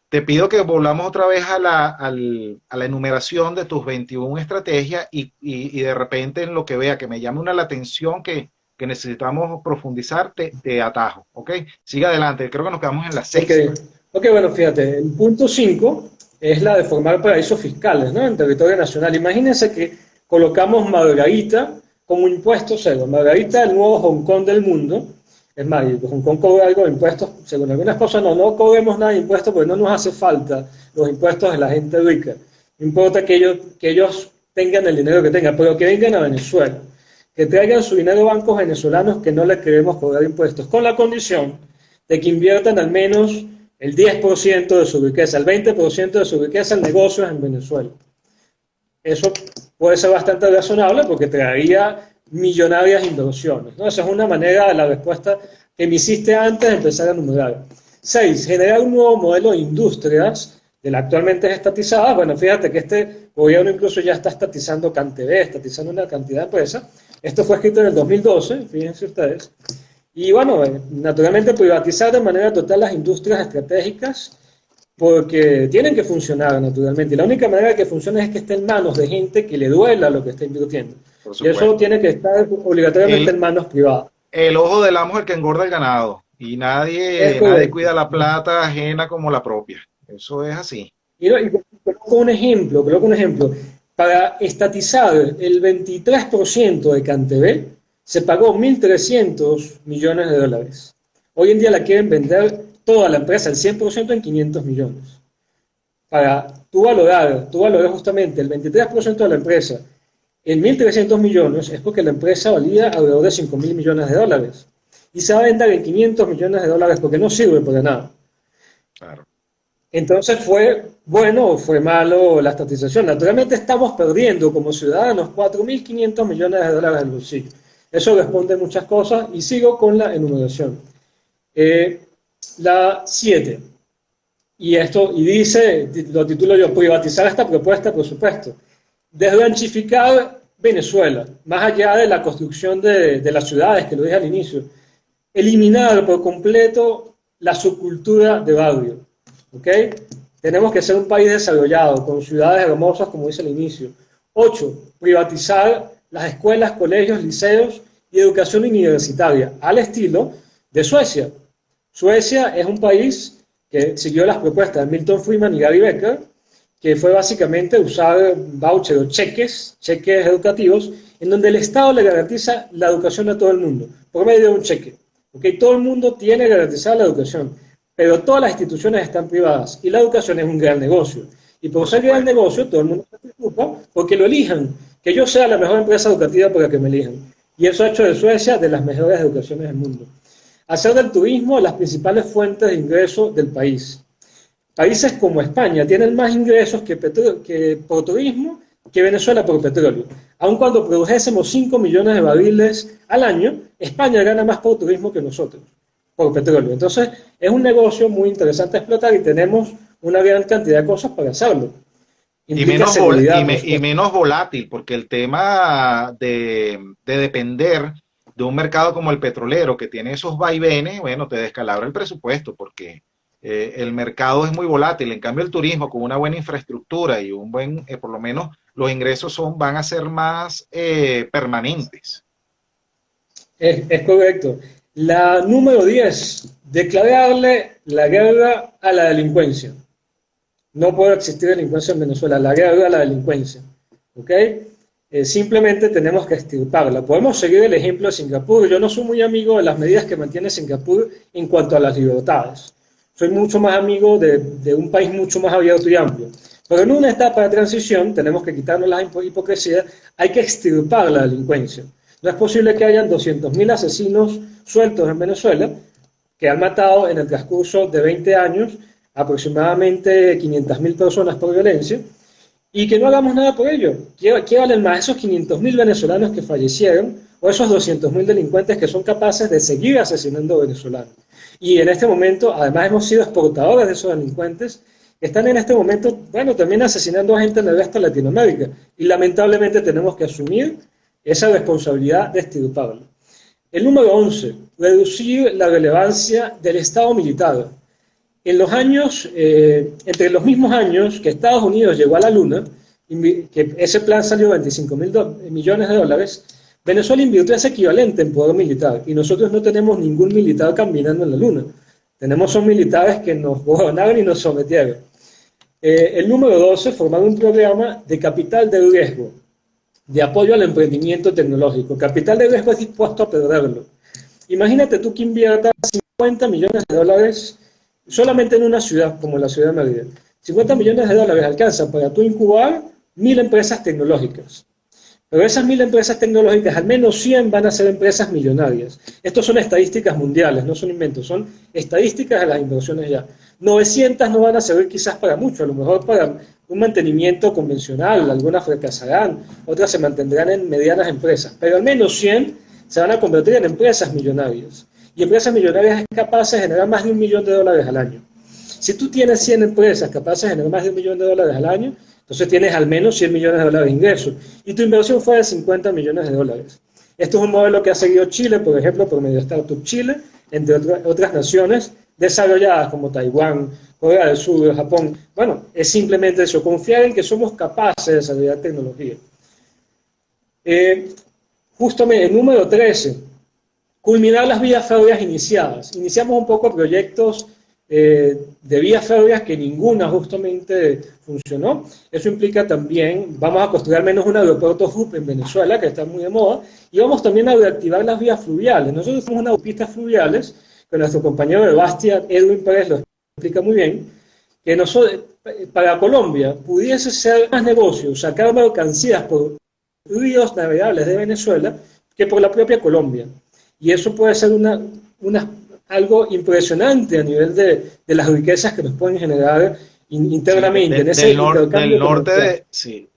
Te pido que volvamos otra vez a la enumeración de tus 21 estrategias y de repente en lo que vea que me llame la atención que necesitamos profundizar, te atajo, ¿ok? Sigue adelante, creo que nos quedamos en la 6. Ok, bueno, fíjate, el punto 5 es la de formar paraísos fiscales, ¿no? En territorio nacional. Imagínense que colocamos Margarita como impuesto cero. Margarita, el nuevo Hong Kong del mundo. Es más, Hong Kong cobra algo de impuestos, según algunas cosas no cobremos nada de impuestos porque no nos hace falta los impuestos de la gente rica. No importa que ellos tengan el dinero que tengan, pero que vengan a Venezuela, que traigan su dinero a bancos venezolanos que no les queremos cobrar impuestos, con la condición de que inviertan al menos el 10% de su riqueza, el 20% de su riqueza en negocios en Venezuela. Eso puede ser bastante razonable porque traería millonarias inversiones, ¿no? Esa es una manera de la respuesta que me hiciste antes de empezar a enumerar. 6. Generar un nuevo modelo de industrias de la actualmente estatizada. Bueno, fíjate que este gobierno incluso ya está estatizando CanTV, estatizando una cantidad de empresas. Esto fue escrito en el 2012, fíjense ustedes. Y bueno, naturalmente privatizar de manera total las industrias estratégicas, porque tienen que funcionar naturalmente. Y la única manera de que funcione es que esté en manos de gente que le duela lo que está invirtiendo. Por Y eso supuesto. tiene que estar obligatoriamente en El, manos privadas. el ojo del amo es el que engorda el ganado. Y Es nadie correcto. cuida la plata ajena como la propia. Eso es así. Y coloco un ejemplo. Para estatizar el 23% de CanTV se pagó 1.300 millones de dólares. Hoy en día la quieren vender toda la empresa, el 100% en 500 millones. Para tú valorar justamente el 23% de la empresa en 1.300 millones es porque la empresa valía alrededor de 5.000 millones de dólares. Y se va a vender en 500 millones de dólares porque no sirve para nada. Claro. Entonces, ¿fue bueno o fue malo la estatización? Naturalmente estamos perdiendo como ciudadanos 4.500 millones de dólares del bolsillo. Eso responde a muchas cosas y sigo con la enumeración. Eh, la 7. Y dice, lo titulo yo, privatizar esta propuesta, por supuesto. Desranchificar Venezuela, más allá de la construcción de las ciudades, que lo dije al inicio. Eliminar por completo la subcultura de barrio. ¿Ok? Tenemos que ser un país desarrollado, con ciudades hermosas, como dice al inicio. 8. Privatizar las escuelas, colegios, liceos y educación universitaria, al estilo de Suecia. Suecia es un país que siguió las propuestas de Milton Friedman y Gary Becker, que fue básicamente usar vouchers o cheques educativos, en donde el Estado le garantiza la educación a todo el mundo, por medio de un cheque. ¿Okay? Todo el mundo tiene garantizada la educación, pero todas las instituciones están privadas y la educación es un gran negocio. Y por ser gran negocio, todo el mundo se preocupa porque lo elijan, que yo sea la mejor empresa educativa para que me elijan. Y eso ha hecho de Suecia de las mejores educaciones del mundo. Hacer del turismo las principales fuentes de ingreso del país. Países como España tienen más ingresos que por turismo que Venezuela por petróleo. Aun cuando produjésemos 5 millones de barriles al año, España gana más por turismo que nosotros, por petróleo. Entonces, es un negocio muy interesante a explotar y tenemos una gran cantidad de cosas para hacerlo. Implica seguridad, por Y supuesto. menos volátil, porque el tema de depender de un mercado como el petrolero, que tiene esos vaivenes, bueno, te descalabra el presupuesto, porque el mercado es muy volátil. En cambio, el turismo con una buena infraestructura y un buen, por lo menos los ingresos van a ser más permanentes. Es correcto. La número 10, declararle la guerra a la delincuencia. No puede existir delincuencia en Venezuela, la guerra a la delincuencia. ¿Ok? Simplemente tenemos que extirparla. Podemos seguir el ejemplo de Singapur. Yo no soy muy amigo de las medidas que mantiene Singapur en cuanto a las libertades. Soy mucho más amigo de un país mucho más abierto y amplio. Pero en una etapa de transición tenemos que quitarnos la hipocresía, hay que extirpar la delincuencia. No es posible que hayan 200.000 asesinos sueltos en Venezuela que han matado en el transcurso de 20 años aproximadamente 500.000 personas por violencia y que no hagamos nada por ello. ¿Qué valen más esos 500.000 venezolanos que fallecieron o esos 200.000 delincuentes que son capaces de seguir asesinando venezolanos? Y en este momento, además, hemos sido exportadores de esos delincuentes que están en este momento, bueno, también asesinando a gente en el resto de Latinoamérica. Y lamentablemente tenemos que asumir esa responsabilidad de extirparlo. El número 11, reducir la relevancia del Estado militar. En los años, entre los mismos años que Estados Unidos llegó a la Luna, que ese plan salió 25.000 millones de dólares, Venezuela invirtió ese equivalente en poder militar y nosotros no tenemos ningún militar caminando en la Luna. Tenemos son militares que nos gobernaron y nos sometieron. El número 12, formar un programa de capital de riesgo, de apoyo al emprendimiento tecnológico. Capital de riesgo es dispuesto a perderlo. Imagínate tú que inviertas 50 millones de dólares solamente en una ciudad como la ciudad de Madrid. 50 millones de dólares alcanza para tú incubar 1.000 empresas tecnológicas. Pero esas 1.000 empresas tecnológicas, al menos 100 van a ser empresas millonarias. Estos son estadísticas mundiales, no son inventos, son estadísticas de las inversiones ya. 900 no van a servir quizás para mucho, a lo mejor para un mantenimiento convencional, algunas fracasarán, otras se mantendrán en medianas empresas, pero al menos 100 se van a convertir en empresas millonarias. Y empresas millonarias es capaz de generar más de $1 millón al año. Si tú tienes 100 empresas capaces de generar más de $1 millón al año, entonces tienes al menos $100 millones de ingresos. Y tu inversión fue de $50 millones. Esto es un modelo que ha seguido Chile, por ejemplo, por medio de Startup Chile, entre otras naciones desarrolladas como Taiwán, Corea del Sur, Japón. Bueno, es simplemente eso, confiar en que somos capaces de desarrollar tecnología. Justamente el número 13, culminar las vías férreas iniciadas. Iniciamos un poco proyectos de vías férreas que ninguna justamente funcionó. Eso implica también, vamos a construir al menos un aeropuerto hub en Venezuela, que está muy de moda, y vamos también a reactivar las vías fluviales. Nosotros tenemos unas autopistas fluviales, que nuestro compañero de Bastia, Edwin Pérez, lo explica muy bien, que nosotros, para Colombia pudiese ser más negocio sacar mercancías por ríos navegables de Venezuela que por la propia Colombia. Y eso puede ser algo impresionante a nivel de las riquezas que nos pueden generar internamente.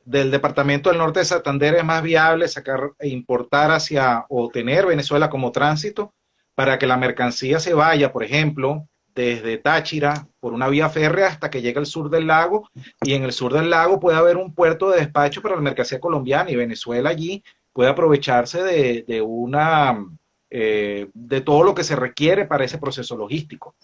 Del departamento del norte de Santander es más viable sacar e importar hacia o tener Venezuela como tránsito para que la mercancía se vaya, por ejemplo, desde Táchira por una vía férrea hasta que llegue al sur del lago, y en el sur del lago puede haber un puerto de despacho para la mercancía colombiana, y Venezuela allí puede aprovecharse de todo lo que se requiere para ese proceso logístico.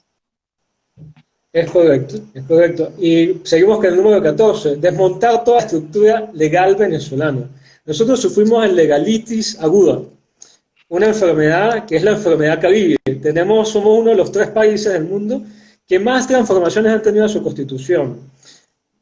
Es correcto, es correcto. Y seguimos con el número 14, desmontar toda estructura legal venezolana. Nosotros sufrimos en legalitis aguda, una enfermedad que es la enfermedad Caribe. Somos uno de los 3 países del mundo que más transformaciones han tenido a su constitución.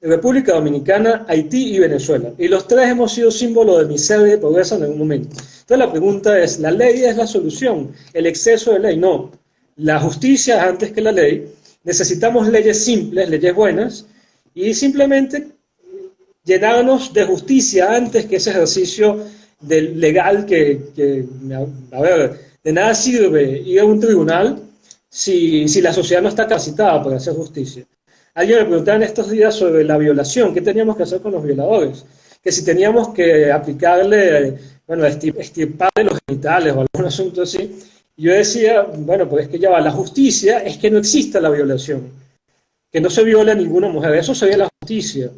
República Dominicana, Haití y Venezuela. Y los 3 hemos sido símbolo de miseria y de pobreza en algún momento. Entonces la pregunta es, ¿la ley es la solución? ¿El exceso de ley? No. La justicia es antes que la ley. Necesitamos leyes simples, leyes buenas, y simplemente llenarnos de justicia antes que ese ejercicio legal a ver, de nada sirve ir a un tribunal si la sociedad no está capacitada para hacer justicia. Alguien me preguntaba en estos días sobre la violación, ¿qué teníamos que hacer con los violadores? Que si teníamos que aplicarle, bueno, extirparle los genitales o algún asunto así. Yo decía, bueno, pues es que ya va, la justicia es que no exista la violación, que no se viole a ninguna mujer, eso sería la justicia.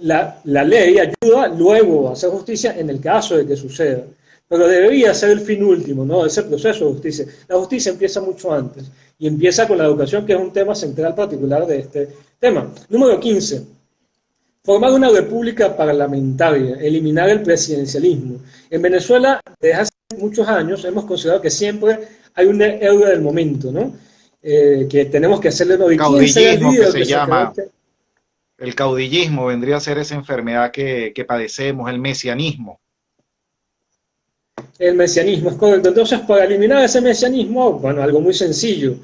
La ley ayuda luego a hacer justicia en el caso de que suceda, pero debería ser el fin último, ¿no?, de ese proceso de justicia. La justicia empieza mucho antes, y empieza con la educación, que es un tema central particular de este tema. Número 15. Formar una república parlamentaria, eliminar el presidencialismo. En Venezuela, desde hace muchos años, hemos considerado que siempre hay un héroe del momento, ¿no? Que tenemos que hacerle una caudillismo, que se llama. El caudillismo vendría a ser esa enfermedad que padecemos, el mesianismo. El mesianismo, es correcto. Entonces, para eliminar ese mesianismo, bueno, algo muy sencillo.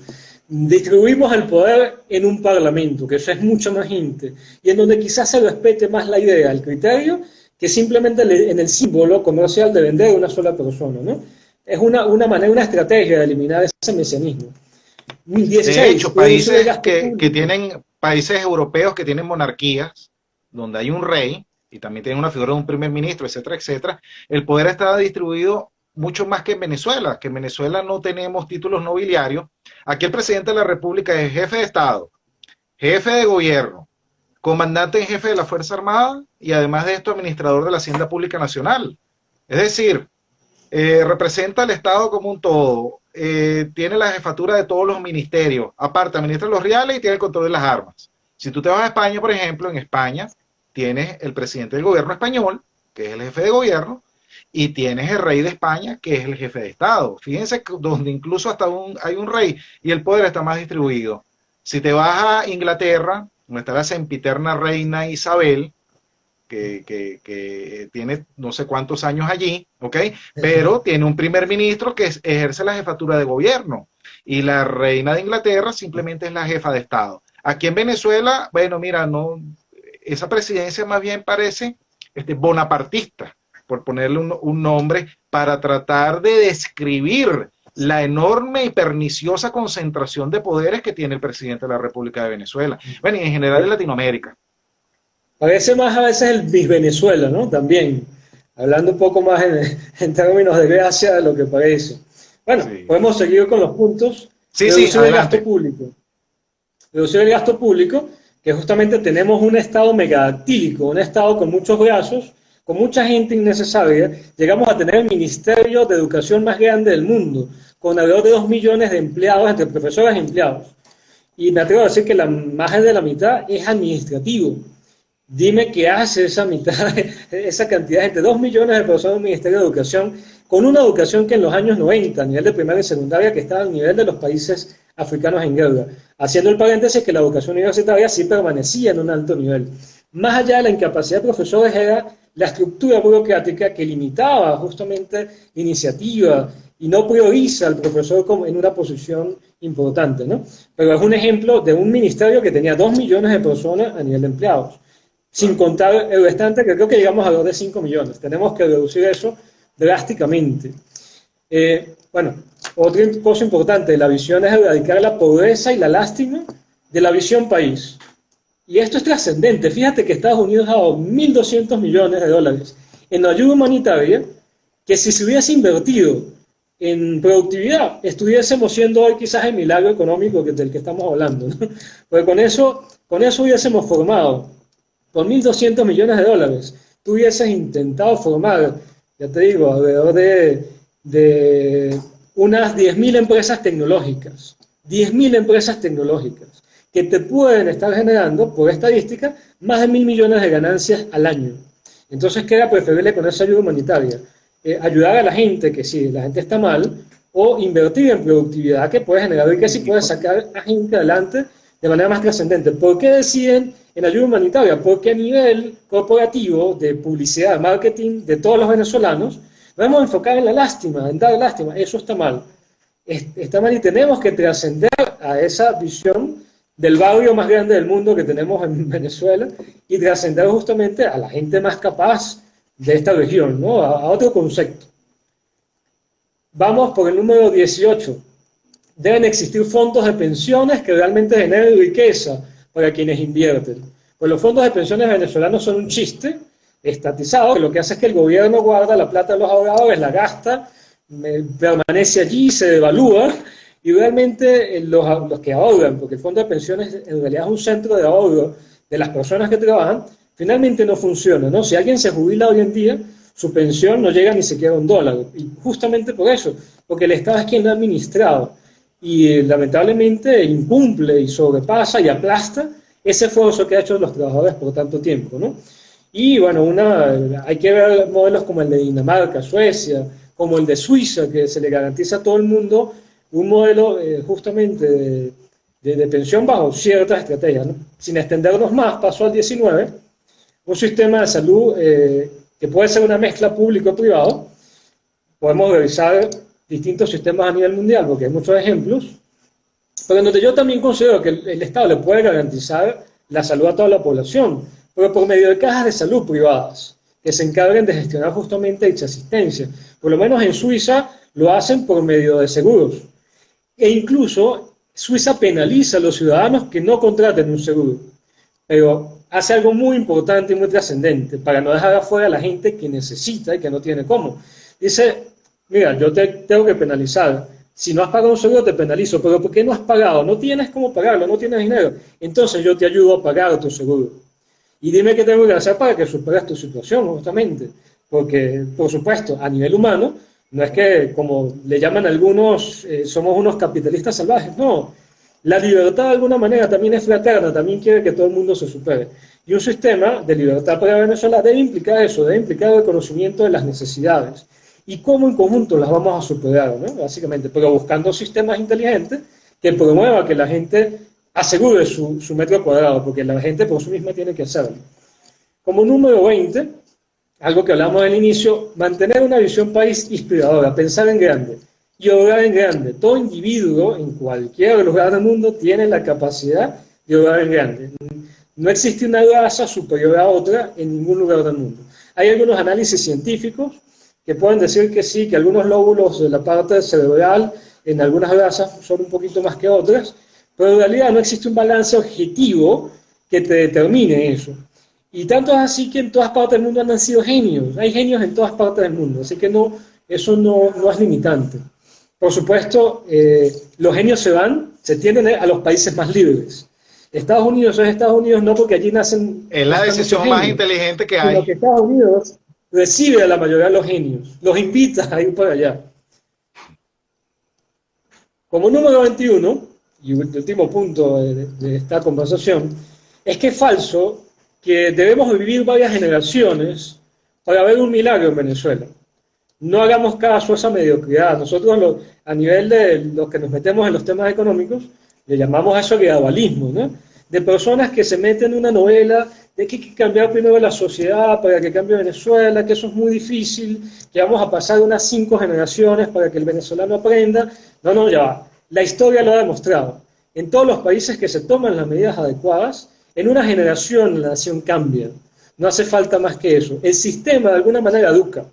Distribuimos el poder en un parlamento, que eso es mucho más gente, y en donde quizás se respete más la idea, el criterio, que simplemente en el símbolo comercial de vender a una sola persona, ¿no? Es una manera, una estrategia de eliminar ese mesianismo. 16, de hecho, países europeos que tienen monarquías, donde hay un rey, y también tienen una figura de un primer ministro, etcétera, etcétera, el poder está distribuido mucho más que en Venezuela, que en Venezuela no tenemos títulos nobiliarios. Aquí el presidente de la República es jefe de Estado, jefe de gobierno, comandante en jefe de la Fuerza Armada, y además de esto, administrador de la Hacienda Pública Nacional. Es decir, representa al Estado como un todo, tiene la jefatura de todos los ministerios, aparte administra los reales y tiene el control de las armas. Si tú te vas a España, por ejemplo, en España tienes el presidente del gobierno español, que es el jefe de gobierno, y tienes el rey de España, que es el jefe de Estado. Fíjense donde incluso hasta hay un rey y el poder está más distribuido. Si te vas a Inglaterra, donde está la sempiterna reina Isabel, que tiene no sé cuántos años allí, ¿ok? Pero tiene un primer ministro que ejerce la jefatura de gobierno, y la reina de Inglaterra simplemente es la jefa de Estado. Aquí en Venezuela, bueno, mira, no, esa presidencia más bien parece bonapartista, por ponerle un nombre, para tratar de describir la enorme y perniciosa concentración de poderes que tiene el presidente de la República de Venezuela. Bueno, y en general en Latinoamérica. Parece más a veces el Miss Venezuela, ¿no? También, hablando un poco más en términos de gracia de lo que parece. Bueno, sí. Podemos seguir con los puntos. Sí, sí, adelante. Gasto público. reducir el gasto público, que justamente tenemos un Estado megadactílico, un Estado con muchos brazos, con mucha gente innecesaria. Llegamos a tener el Ministerio de Educación más grande del mundo, con alrededor de 2 millones de empleados, entre profesores y empleados. Y me atrevo a decir que más de la mitad es administrativo. Dime qué hace esa mitad, esa cantidad de gente, 2 millones de personas en el Ministerio de Educación, con una educación que en los años 90, a nivel de primaria y secundaria, que estaba al nivel de los países africanos en guerra. Haciendo el paréntesis que la educación universitaria sí permanecía en un alto nivel. Más allá de la incapacidad de profesores era la estructura burocrática que limitaba justamente la iniciativa y no prioriza al profesor como en una posición importante, ¿no? Pero es un ejemplo de un ministerio que tenía 2 millones de personas a nivel de empleados, sin contar el restante, que creo que llegamos a los de 5 millones. Tenemos que reducir eso drásticamente. Bueno, otra cosa importante de la visión es erradicar la pobreza y la lástima de la visión país. Y esto es trascendente. Fíjate que Estados Unidos ha dado 1.200 millones de dólares en ayuda humanitaria, que si se hubiese invertido en productividad, estuviésemos siendo hoy quizás el milagro económico del que estamos hablando, ¿no? Porque con eso hubiésemos formado, por 1.200 millones de dólares, tú hubieses intentado formar, ya te digo, alrededor de unas 10.000 empresas tecnológicas, 10.000 empresas tecnológicas, que te pueden estar generando, por estadística, más de 1.000 millones de ganancias al año. Entonces, ¿qué era preferible con esa ayuda humanitaria? Ayudar a la gente, que si la gente está mal, o invertir en productividad, que puede generar riqueza y puede sacar a gente adelante de manera más trascendente. ¿Por qué deciden en ayuda humanitaria? Porque a nivel corporativo, de publicidad, de marketing, de todos los venezolanos, nos vamos a enfocar en la lástima, en dar lástima. Eso está mal. Está mal y tenemos que trascender a esa visión del barrio más grande del mundo que tenemos en Venezuela y trascender justamente a la gente más capaz de esta región, ¿no? A otro concepto. Vamos por el número 18. Deben existir fondos de pensiones que realmente generen riqueza para quienes invierten. Pues los fondos de pensiones venezolanos son un chiste estatizado, que lo que hace es que el gobierno guarda la plata de los ahorradores, la gasta, permanece allí, se devalúa, y realmente los que ahorran, porque el fondo de pensiones en realidad es un centro de ahorro de las personas que trabajan, finalmente no funciona, ¿no? Si alguien se jubila hoy en día, su pensión no llega ni siquiera a $1, y justamente por eso, porque el Estado es quien lo ha administrado, y lamentablemente incumple y sobrepasa y aplasta ese esfuerzo que ha hecho los trabajadores por tanto tiempo, ¿no? Y bueno, hay que ver modelos como el de Dinamarca, Suecia, como el de Suiza, que se le garantiza a todo el mundo un modelo justamente de pensión bajo ciertas estrategias, ¿no? Sin extendernos más, paso al 19, un sistema de salud que puede ser una mezcla público-privado. Podemos revisar distintos sistemas a nivel mundial, porque hay muchos ejemplos, pero en donde yo también considero que el Estado le puede garantizar la salud a toda la población, pero por medio de cajas de salud privadas, que se encarguen de gestionar justamente dicha asistencia. Por lo menos en Suiza lo hacen por medio de seguros. E incluso Suiza penaliza a los ciudadanos que no contraten un seguro. Pero hace algo muy importante y muy trascendente para no dejar afuera a la gente que necesita y que no tiene cómo. Dice, mira, yo te tengo que penalizar. Si no has pagado un seguro te penalizo, pero ¿por qué no has pagado? No tienes cómo pagarlo, no tienes dinero. Entonces yo te ayudo a pagar tu seguro. Y dime qué tengo que hacer para que superes tu situación, justamente. Porque, por supuesto, a nivel humano, no es que, como le llaman algunos, somos unos capitalistas salvajes. No, la libertad de alguna manera también es fraterna, también quiere que todo el mundo se supere. Y un sistema de libertad para Venezuela debe implicar eso, debe implicar el reconocimiento de las necesidades. Y cómo en conjunto las vamos a superar, ¿no? Básicamente, pero buscando sistemas inteligentes que promuevan que la gente asegure su metro cuadrado, porque la gente por sí misma tiene que hacerlo. Como número 20, algo que hablamos al inicio, mantener una visión país inspiradora, pensar en grande y obrar en grande. Todo individuo en cualquier lugar del mundo tiene la capacidad de obrar en grande. No existe una raza superior a otra en ningún lugar del mundo. Hay algunos análisis científicos que pueden decir que sí, que algunos lóbulos de la parte cerebral en algunas razas son un poquito más que otras, pero en realidad no existe un balance objetivo que te determine eso. Y tanto es así que en todas partes del mundo han nacido genios. Hay genios en todas partes del mundo, así que eso no es limitante. Por supuesto, los genios se tienden a los países más libres. Estados Unidos es Estados Unidos no porque allí nacen... Es la decisión más inteligente que hay. Sino que Estados Unidos recibe a la mayoría de los genios, los invita a ir para allá. Como número 21, y último punto de esta conversación, es que es falso que debemos vivir varias generaciones para ver un milagro en Venezuela. No hagamos caso a esa mediocridad. Nosotros, a nivel de los que nos metemos en los temas económicos, le llamamos a eso gradualismo, ¿no? De personas que se meten en una novela de que hay que cambiar primero la sociedad para que cambie Venezuela, que eso es muy difícil, que vamos a pasar unas 5 generaciones para que el venezolano aprenda. No, no, ya va. La historia lo ha demostrado. En todos los países que se toman las medidas adecuadas, en una generación la nación cambia. No hace falta más que eso. El sistema de alguna manera educa.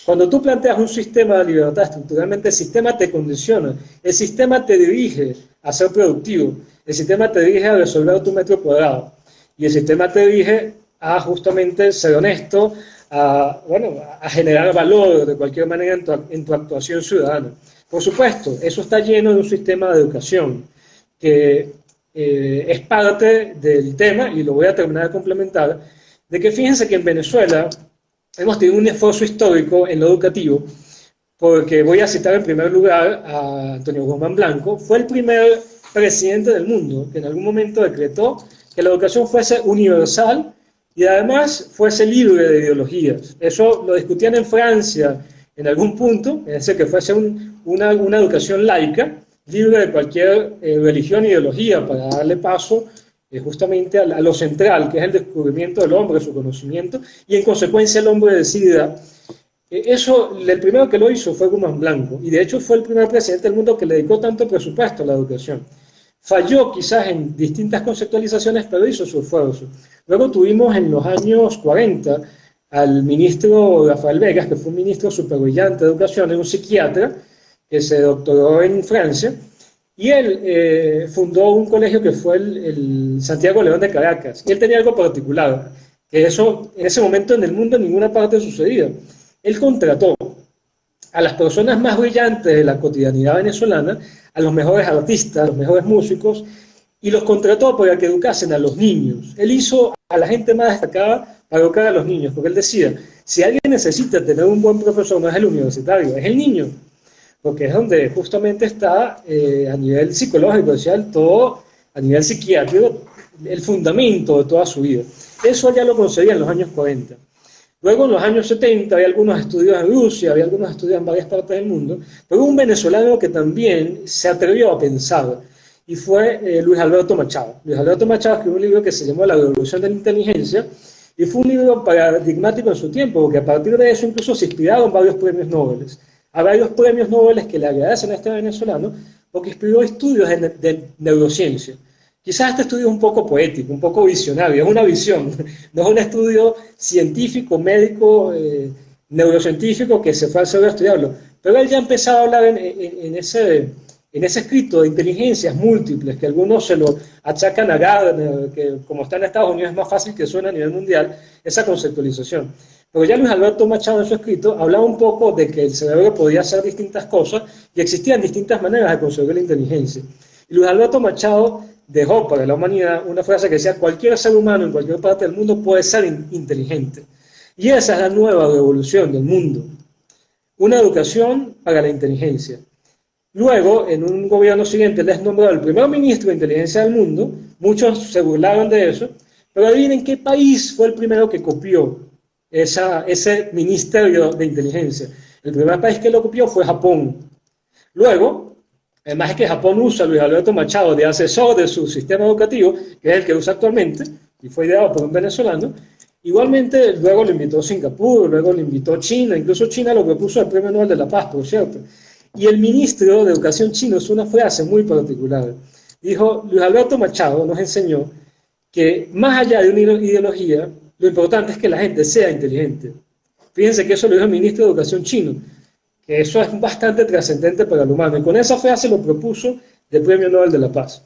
Cuando tú planteas un sistema de libertad, estructuralmente el sistema te condiciona, el sistema te dirige a ser productivo, el sistema te dirige a resolver tu metro cuadrado, y el sistema te dirige a justamente ser honesto, a generar valor de cualquier manera en tu actuación ciudadana. Por supuesto, eso está lleno de un sistema de educación que es parte del tema, y lo voy a terminar de complementar, de que fíjense que en Venezuela hemos tenido un esfuerzo histórico en lo educativo, porque voy a citar en primer lugar a Antonio Guzmán Blanco, fue el primer presidente del mundo que en algún momento decretó que la educación fuese universal y además fuese libre de ideologías. Eso lo discutían en Francia en algún punto, es decir, que fuese una educación laica, libre de cualquier religión e ideología, para darle paso justamente a lo central, que es el descubrimiento del hombre, su conocimiento, y en consecuencia el hombre decida. Eso, el primero que lo hizo fue Guzmán Blanco, y de hecho fue el primer presidente del mundo que le dedicó tanto presupuesto a la educación. Falló quizás en distintas conceptualizaciones, pero hizo su esfuerzo. Luego tuvimos en los años 40 al ministro Rafael Vegas, que fue un ministro súper brillante de educación, era un psiquiatra que se doctoró en Francia, y él fundó un colegio que fue el Santiago León de Caracas. Y él tenía algo particular, que eso en ese momento en el mundo en ninguna parte sucedía. Él contrató a las personas más brillantes de la cotidianidad venezolana, a los mejores artistas, a los mejores músicos, y los contrató para que educasen a los niños. Él hizo a la gente más destacada para educar a los niños, porque él decía, si alguien necesita tener un buen profesor, no es el universitario, es el niño, porque es donde justamente está a nivel psicológico, social, todo, a nivel psiquiátrico, el fundamento de toda su vida. Eso ya lo conseguía en los años 40. Luego en los años 70 había algunos estudios en Rusia, había algunos estudios en varias partes del mundo, pero hubo un venezolano que también se atrevió a pensar, y fue Luis Alberto Machado. Luis Alberto Machado escribió un libro que se llamó La Revolución de la Inteligencia, y fue un libro paradigmático en su tiempo, porque a partir de eso incluso se inspiraron varios premios Nobel. Hay varios premios Nobel que le agradecen a este venezolano porque inspiró estudios de neurociencia. Quizás este estudio es un poco poético, un poco visionario, es una visión, no es un estudio científico, médico, neurocientífico que se fue al cerebro a estudiarlo. Pero él ya empezaba a hablar en ese escrito de inteligencias múltiples, que algunos se lo achacan a Gardner, que como está en Estados Unidos es más fácil que suene a nivel mundial, esa conceptualización. Pero ya Luis Alberto Machado en su escrito hablaba un poco de que el cerebro podía hacer distintas cosas y existían distintas maneras de conseguir la inteligencia. Y Luis Alberto Machado dejó para la humanidad una frase que decía: cualquier ser humano en cualquier parte del mundo puede ser inteligente. Y esa es la nueva revolución del mundo. Una educación para la inteligencia. Luego, en un gobierno siguiente, les nombró el primer ministro de inteligencia del mundo. Muchos se burlaron de eso, pero adivinen qué país fue el primero que copió ese ministerio de inteligencia. El primer país que lo copió fue Japón. Luego, además es que Japón usa a Luis Alberto Machado de asesor de su sistema educativo, que es el que usa actualmente, y fue ideado por un venezolano. Igualmente, luego lo invitó Singapur, luego lo invitó China, incluso China lo propuso al Premio Nobel de la Paz, por cierto. Y el ministro de Educación chino hizo una frase muy particular. Dijo: Luis Alberto Machado nos enseñó que más allá de una ideología, lo importante es que la gente sea inteligente. Fíjense que eso lo dijo el ministro de Educación chino, que eso es bastante trascendente para el humano. Y con esa frase lo propuso del Premio Nobel de la Paz.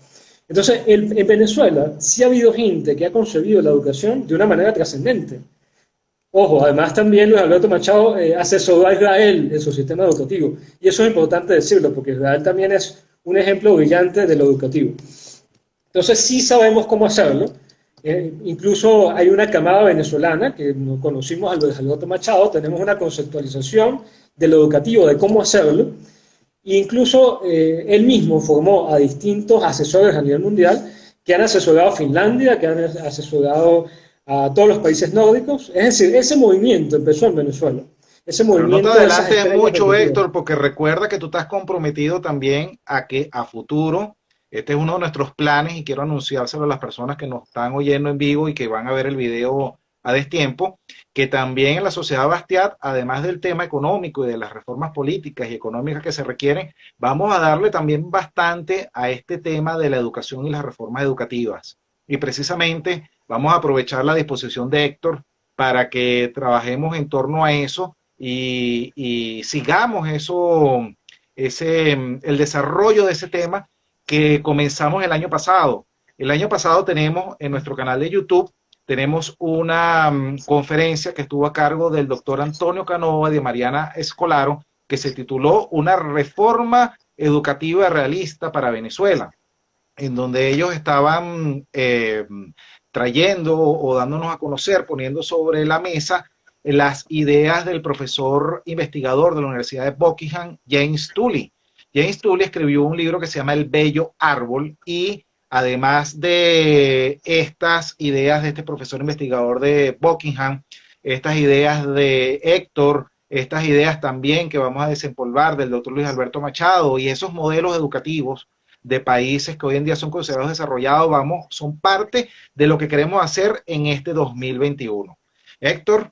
Entonces, en Venezuela sí ha habido gente que ha concebido la educación de una manera trascendente. Ojo, además también Luis Alberto Machado asesoró a Israel en su sistema educativo. Y eso es importante decirlo, porque Israel también es un ejemplo brillante de lo educativo. Entonces sí sabemos cómo hacerlo. Incluso hay una camada venezolana que nos conocimos a lo de Alberto Machado, tenemos una conceptualización de lo educativo, de cómo hacerlo. E incluso él mismo formó a distintos asesores a nivel mundial que han asesorado a Finlandia, que han asesorado a todos los países nórdicos. Es decir, ese movimiento empezó en Venezuela. Ese Pero no te movimiento de esas adelantes estrellas mucho, ejecutivas. Héctor, porque recuerda que tú estás comprometido también a que a futuro, este es uno de nuestros planes y quiero anunciárselo a las personas que nos están oyendo en vivo y que van a ver el video a destiempo, que también en la sociedad Bastiat, además del tema económico y de las reformas políticas y económicas que se requieren, vamos a darle también bastante a este tema de la educación y las reformas educativas. Y precisamente vamos a aprovechar la disposición de Héctor para que trabajemos en torno a eso y sigamos el desarrollo de ese tema que comenzamos el año pasado. El año pasado tenemos en nuestro canal de YouTube, tenemos una conferencia que estuvo a cargo del doctor Antonio Canova y de Mariana Escolaro, que se tituló Una reforma educativa realista para Venezuela, en donde ellos estaban trayendo o dándonos a conocer, poniendo sobre la mesa las ideas del profesor investigador de la Universidad de Buckingham, James Tully. James Tully escribió un libro que se llama El Bello Árbol y además de estas ideas de este profesor investigador de Buckingham, estas ideas de Héctor, estas ideas también que vamos a desempolvar del doctor Luis Alberto Machado y esos modelos educativos de países que hoy en día son considerados desarrollados, son parte de lo que queremos hacer en este 2021. Héctor,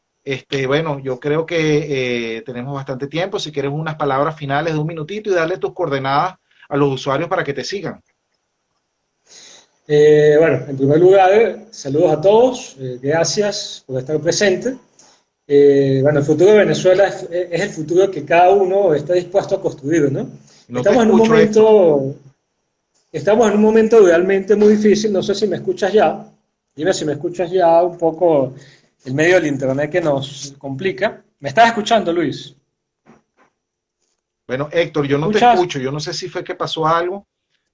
bueno, yo creo que tenemos bastante tiempo. Si quieres unas palabras finales de un minutito y darle tus coordenadas a los usuarios para que te sigan. Bueno, en primer lugar, saludos a todos, gracias por estar presente. Bueno, el futuro de Venezuela es el futuro que cada uno está dispuesto a construir, ¿no? No te escucho, Héctor. Estamos en un momento realmente muy difícil, no sé si me escuchas ya, dime si me escuchas ya un poco el medio del internet que nos complica. ¿Me estás escuchando, Luis? Bueno, Héctor, yo no te ¿Escuchas? escucho, yo no sé si fue que pasó algo,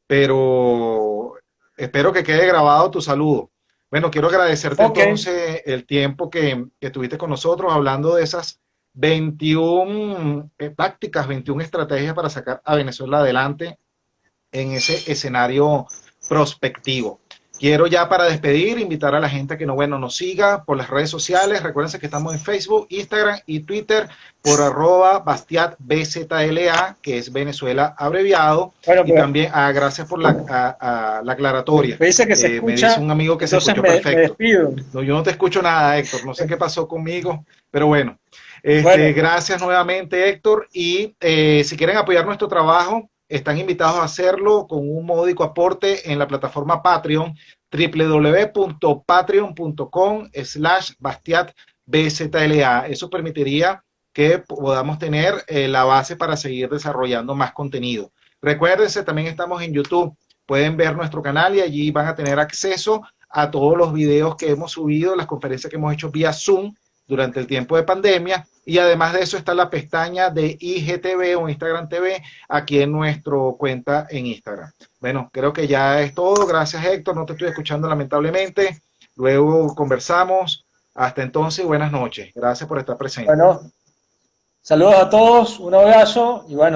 pero espero que quede grabado tu saludo. Bueno, quiero agradecerte Ok. entonces el tiempo que estuviste con nosotros hablando de esas 21 tácticas, 21 estrategias para sacar a Venezuela adelante en ese escenario prospectivo. Quiero ya para despedir, invitar a la gente a que nos siga por las redes sociales. Recuerden que estamos en Facebook, Instagram y Twitter por @BastiatBZLA, que es Venezuela abreviado. Bueno, Y pues también gracias por la aclaratoria. me dice que se Me dice escucha, un amigo que se entonces escuchó me perfecto. despido. No, yo no te escucho nada, Héctor. No sé qué pasó conmigo, pero bueno. Bueno, Gracias nuevamente, Héctor. Y si quieren apoyar nuestro trabajo, están invitados a hacerlo con un módico aporte en la plataforma Patreon, www.patreon.com/BastiatBZLA. Eso permitiría que podamos tener la base para seguir desarrollando más contenido. Recuérdense, también estamos en YouTube. Pueden ver nuestro canal y allí van a tener acceso a todos los videos que hemos subido, las conferencias que hemos hecho vía Zoom durante el tiempo de pandemia. Y además de eso está la pestaña de IGTV o Instagram TV aquí en nuestra cuenta en Instagram. Bueno, creo que ya es todo. Gracias, Héctor. No te estoy escuchando lamentablemente. Luego conversamos. Hasta entonces, buenas noches. Gracias por estar presente. bueno, saludos a todos, un abrazo y bueno.